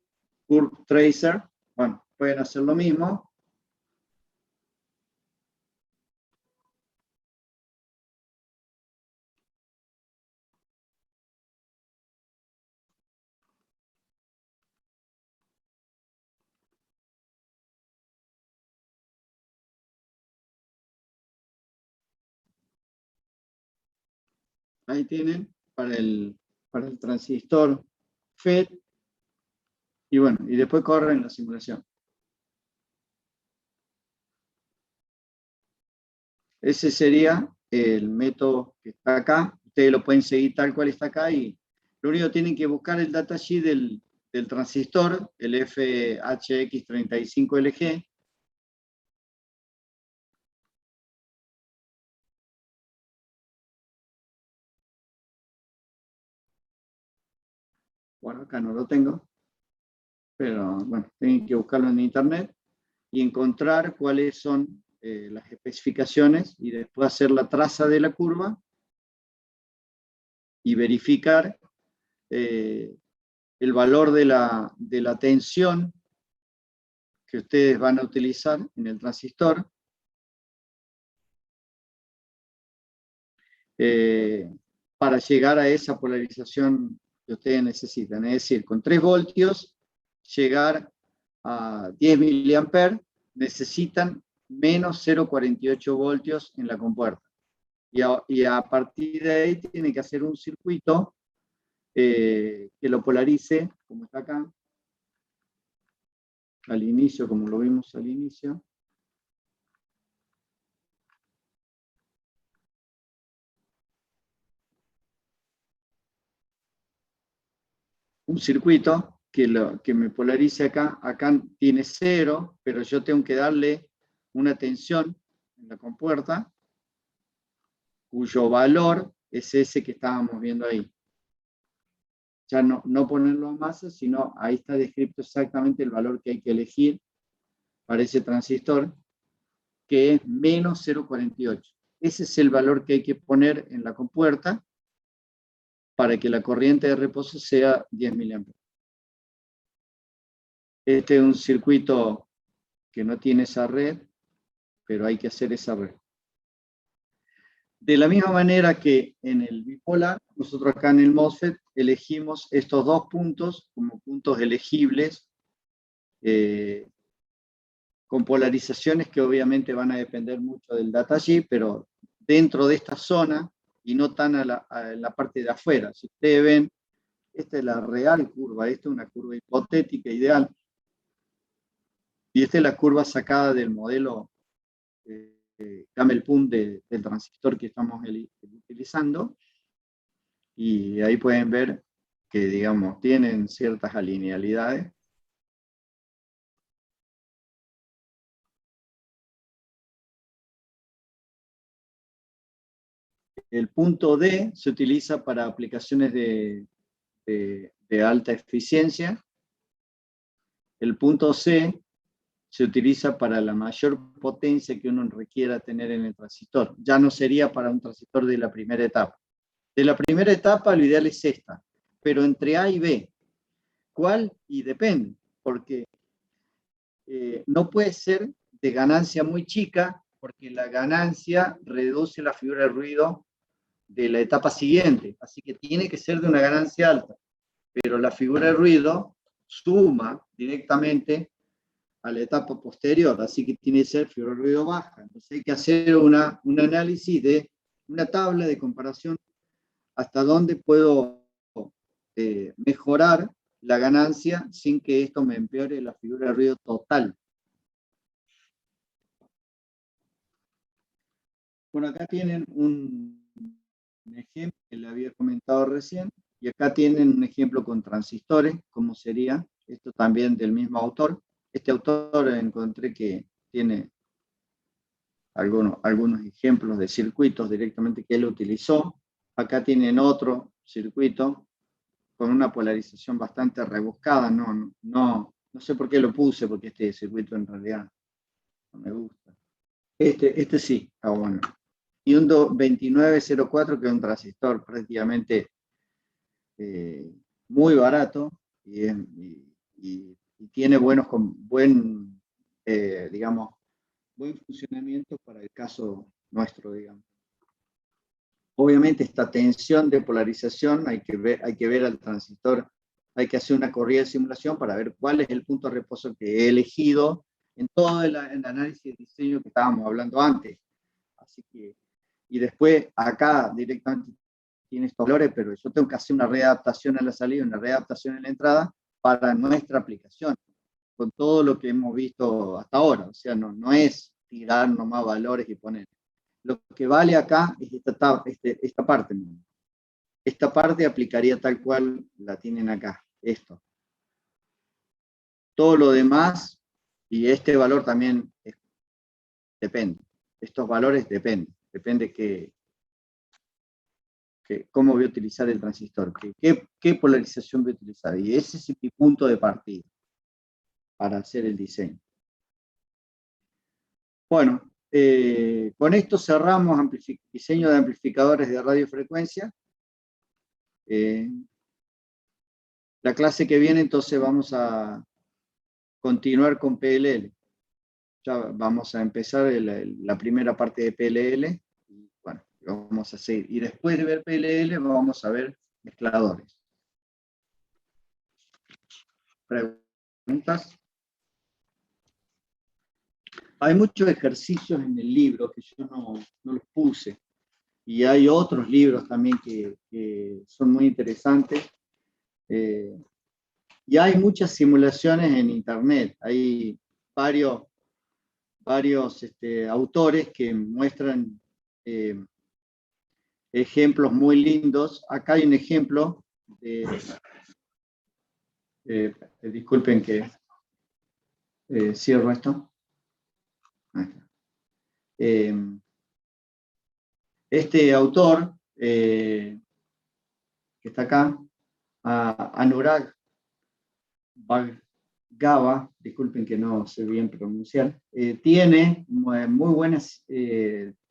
Curve Tracer. Bueno, pueden hacer lo mismo. Ahí tienen para el transistor FET. Y bueno, y después corren la simulación. Ese sería el método que está acá. Ustedes lo pueden seguir tal cual está acá y lo único que tienen que buscar el datasheet del transistor, el FHX35LG. Bueno, acá no lo tengo, pero bueno, tienen que buscarlo en internet y encontrar cuáles son las especificaciones y después hacer la traza de la curva y verificar el valor de la tensión que ustedes van a utilizar en el transistor para llegar a esa polarización que ustedes necesitan. Es decir, con 3 voltios, llegar a 10 miliamperes, necesitan menos 0,48 voltios en la compuerta. Y a partir de ahí tienen que hacer un circuito que lo polarice, como está acá, al inicio, como lo vimos al inicio. Un circuito que me polarice acá. Acá tiene 0, pero yo tengo que darle una tensión en la compuerta, cuyo valor es ese que estábamos viendo ahí. Ya no ponerlo a masa, sino ahí está descrito exactamente el valor que hay que elegir para ese transistor, que es menos 0,48. Ese es el valor que hay que poner en la compuerta para que la corriente de reposo sea 10 miliamperes. Este es un circuito que no tiene esa red, pero hay que hacer esa red. De la misma manera que en el bipolar, nosotros acá en el MOSFET elegimos estos 2 puntos como puntos elegibles, con polarizaciones que obviamente van a depender mucho del datasheet, pero dentro de esta zona y no tan a la parte de afuera. Si ustedes ven, esta es la real curva, esta es una curva hipotética ideal, y esta es la curva sacada del modelo Camel-Pund del transistor que estamos utilizando, y ahí pueden ver que, digamos, tienen ciertas alinealidades. El punto D se utiliza para aplicaciones de alta eficiencia. El punto C se utiliza para la mayor potencia que uno requiera tener en el transistor. Ya no sería para un transistor de la primera etapa. De la primera etapa lo ideal es esta, pero entre A y B. ¿Cuál? Y depende, porque no puede ser de ganancia muy chica, porque la ganancia reduce la figura de ruido de la etapa siguiente, así que tiene que ser de una ganancia alta, pero la figura de ruido suma directamente a la etapa posterior, así que tiene que ser figura de ruido baja. Entonces hay que hacer un análisis de una tabla de comparación hasta dónde puedo mejorar la ganancia sin que esto me empeore la figura de ruido total. Bueno, acá tienen un ejemplo que le había comentado recién, y acá tienen un ejemplo con transistores, como sería esto también del mismo autor. Este autor encontré que tiene algunos ejemplos de circuitos directamente que él utilizó. Acá tienen otro circuito con una polarización bastante rebuscada. No sé por qué lo puse, porque este circuito en realidad no me gusta. Este sí, está bueno. Y un 2904, que es un transistor prácticamente muy barato y tiene digamos, buen funcionamiento para el caso nuestro, digamos. Obviamente esta tensión de polarización hay que ver al transistor, hay que hacer una corrida de simulación para ver cuál es el punto de reposo que he elegido en todo el análisis de diseño que estábamos hablando antes. Así que, y después acá directamente tiene estos valores, pero yo tengo que hacer una readaptación en la salida, una readaptación en la entrada para nuestra aplicación, con todo lo que hemos visto hasta ahora. O sea, no es tirar nomás valores y poner. Lo que vale acá es esta parte. Esta parte aplicaría tal cual la tienen acá, esto. Todo lo demás, y este valor también depende. Estos valores dependen. Depende cómo voy a utilizar el transistor, qué polarización voy a utilizar. Y ese es mi punto de partida para hacer el diseño. Bueno, con esto cerramos diseño de amplificadores de radiofrecuencia. La clase que viene, entonces, vamos a continuar con PLL. Ya vamos a empezar la primera parte de PLL. Y bueno, vamos a seguir. Y después de ver PLL, vamos a ver mezcladores. ¿Preguntas? Hay muchos ejercicios en el libro que yo no los puse. Y hay otros libros también que son muy interesantes. Y hay muchas simulaciones en internet. Hay varios autores que muestran ejemplos muy lindos. Acá hay un ejemplo disculpen que cierro esto. Este autor que está acá, Anurag Bhagava, disculpen que no sé bien pronunciar, tiene muy buenas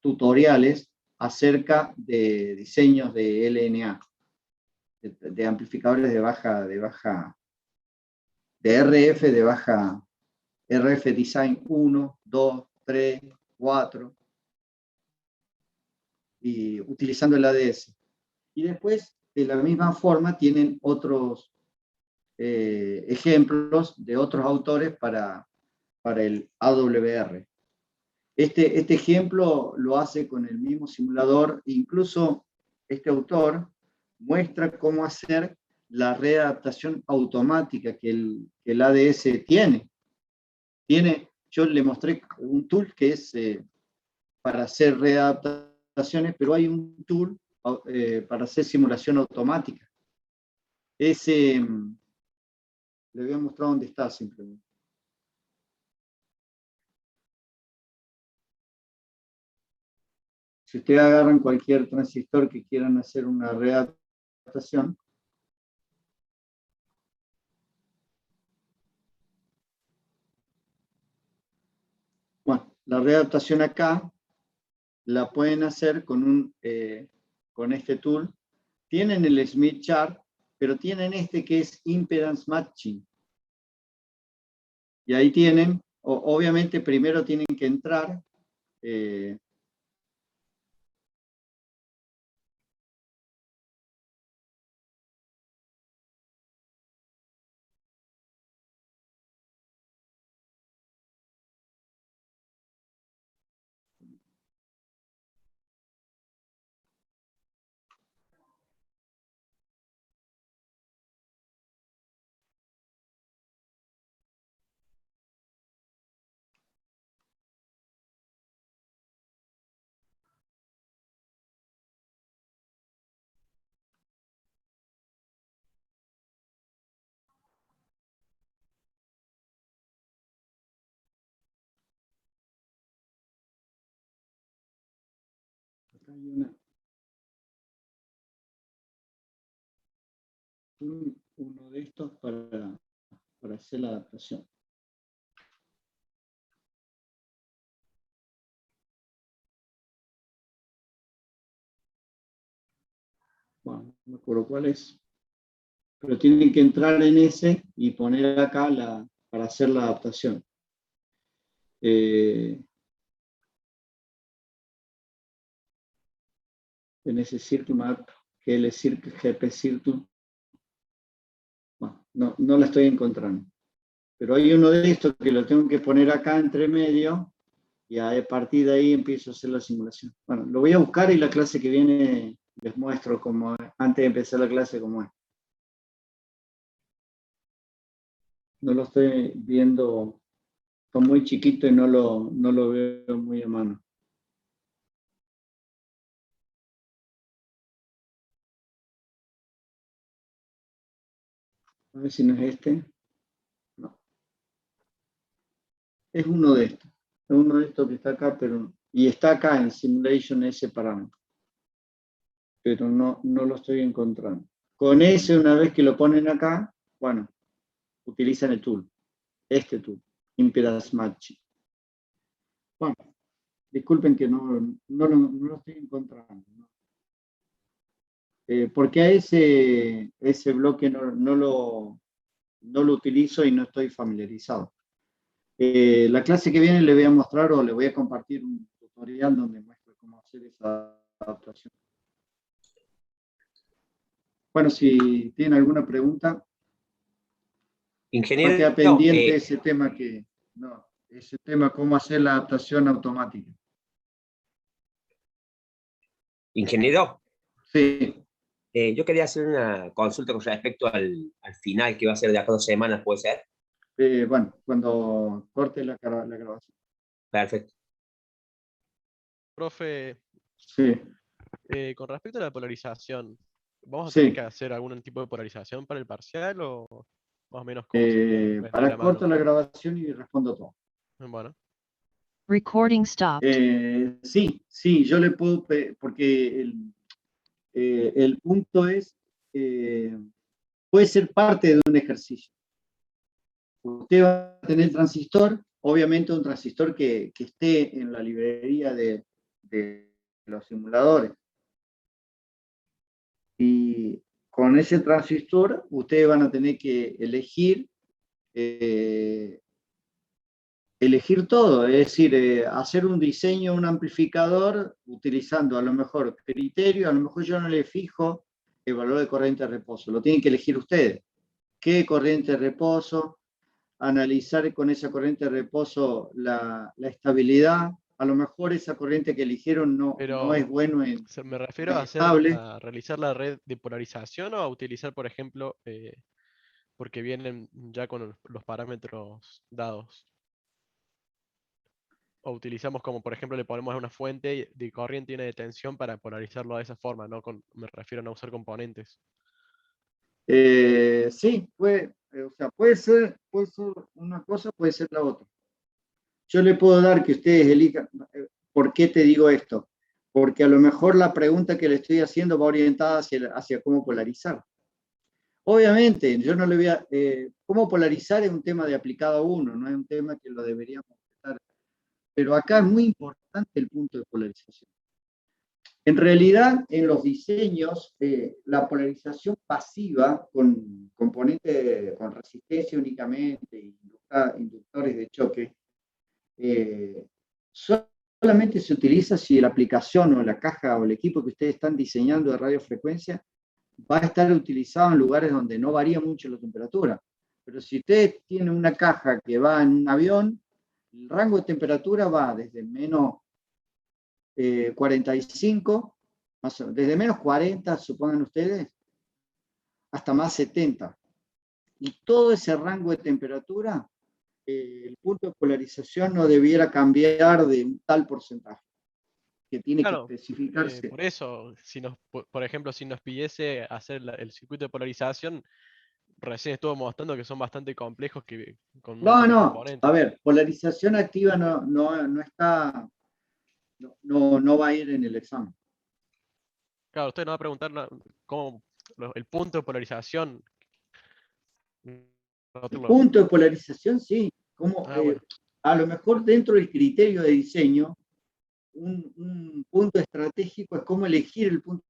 tutoriales acerca de diseños de LNA, de amplificadores de RF de baja, RF Design 1, 2, 3, 4, y utilizando el ADS. Y después, de la misma forma, tienen otros ejemplos de otros autores para el AWR. Este ejemplo lo hace con el mismo simulador, incluso este autor muestra cómo hacer la readaptación automática que el ADS tiene. Yo le mostré un tool que es para hacer readaptaciones, pero hay un tool para hacer simulación automática. Le voy a mostrar dónde está simplemente. Si ustedes agarran cualquier transistor que quieran hacer una readaptación, bueno, la readaptación acá la pueden hacer con este tool. Tienen el Smith Chart, pero tienen este que es Impedance Matching. Y ahí tienen, obviamente primero tienen que entrar acá hay uno de estos para hacer la adaptación. Bueno, no me acuerdo cuál es, pero tienen que entrar en ese y poner acá para hacer la adaptación. En ese Circle Map, GL Circle, GP Circle, bueno, no la estoy encontrando. Pero hay uno de estos que lo tengo que poner acá entre medio y a partir de ahí empiezo a hacer la simulación. Bueno, lo voy a buscar y la clase que viene Les muestro cómo, antes de empezar la clase, cómo es. No lo estoy viendo, está muy chiquito y no lo veo muy a mano. A ver si no es este. No. Es uno de estos. Es uno de estos que está acá, pero... Y está acá en Simulation ese parámetro. Pero no lo estoy encontrando. Con ese, una vez que lo ponen acá, bueno, utilizan el tool. Este tool. Impedance Matching. Bueno, disculpen que no lo estoy encontrando, ¿no? Porque a ese bloque no lo utilizo y no estoy familiarizado. La clase que viene le voy a mostrar o le voy a compartir un tutorial donde muestro cómo hacer esa adaptación. Bueno, si tienen alguna pregunta, Ingeniero, queda pendiente ese tema, cómo hacer la adaptación automática. ingeniero, Sí, yo quería hacer una consulta con respecto al final que va a ser de acá 2 semanas, ¿puede ser? bueno, cuando corte la grabación. Perfecto. Profe, Sí, con respecto a la polarización, ¿vamos a sí. tener que hacer algún tipo de polarización para el parcial o más o menos cómo sería? ¿Vendría de Para la corto mano? la grabación y respondo todo. Bueno, Recording stopped. Sí, yo le puedo, porque el punto es, puede ser parte de un ejercicio. Usted va a tener transistor, obviamente un transistor que esté en la librería de los simuladores. Y con ese transistor, ustedes van a tener que elegir todo, es decir, hacer un diseño, un amplificador, utilizando a lo mejor criterio, a lo mejor yo no le fijo el valor de corriente de reposo, lo tienen que elegir ustedes. ¿Qué corriente de reposo? Analizar con esa corriente de reposo la estabilidad. A lo mejor esa corriente que eligieron no es bueno en me refiero a estable. realizar la red de polarización o a utilizar, por ejemplo, porque vienen ya con los parámetros dados. O utilizamos como, por ejemplo, le ponemos una fuente de corriente y una de tensión para polarizarlo de esa forma, ¿no? Me refiero a no usar componentes. Sí, puede ser una cosa, puede ser la otra. Yo le puedo dar que ustedes elijan. ¿Por qué te digo esto? Porque a lo mejor la pregunta que le estoy haciendo va orientada hacia cómo polarizar. Obviamente, yo no le voy a... cómo polarizar es un tema de aplicado a uno, no es un tema que lo deberíamos estar. Pero acá es muy importante el punto de polarización. En realidad, en los diseños, la polarización pasiva con componentes con resistencia únicamente, inductores de choque, solamente se utiliza si la aplicación o la caja o el equipo que ustedes están diseñando de radiofrecuencia va a estar utilizado en lugares donde no varía mucho la temperatura. Pero si ustedes tienen una caja que va en un avión, el rango de temperatura va desde menos 45, desde menos 40, supongan ustedes, hasta más 70. Y todo ese rango de temperatura, el punto de polarización no debiera cambiar de un tal porcentaje, que tiene Claro, que especificarse. por eso, por ejemplo, si nos pidiese hacer el circuito de polarización, recién estuvo mostrando que son bastante complejos con un montón de componentes. A ver, polarización activa no está, no va a ir en el examen. Claro, usted nos va a preguntar cómo el punto de polarización. El punto de polarización, sí. Bueno. A lo mejor dentro del criterio de diseño, un punto estratégico es cómo elegir el punto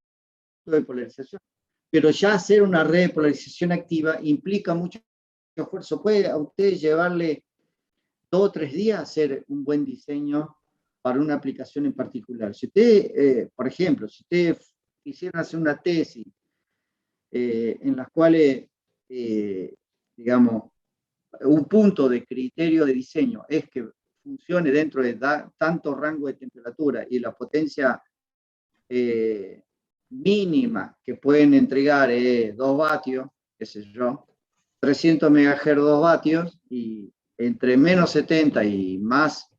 de polarización. Pero ya hacer una red de polarización activa implica mucho esfuerzo. Puede a usted llevarle 2 o 3 días hacer un buen diseño para una aplicación en particular. Si usted, por ejemplo, si usted quisiera hacer una tesis en las cuales, digamos, un punto de criterio de diseño es que funcione dentro de tanto rango de temperatura y la potencia mínima que pueden entregar es 2 vatios, qué sé yo, 300 MHz 2 vatios, y entre menos 70 y más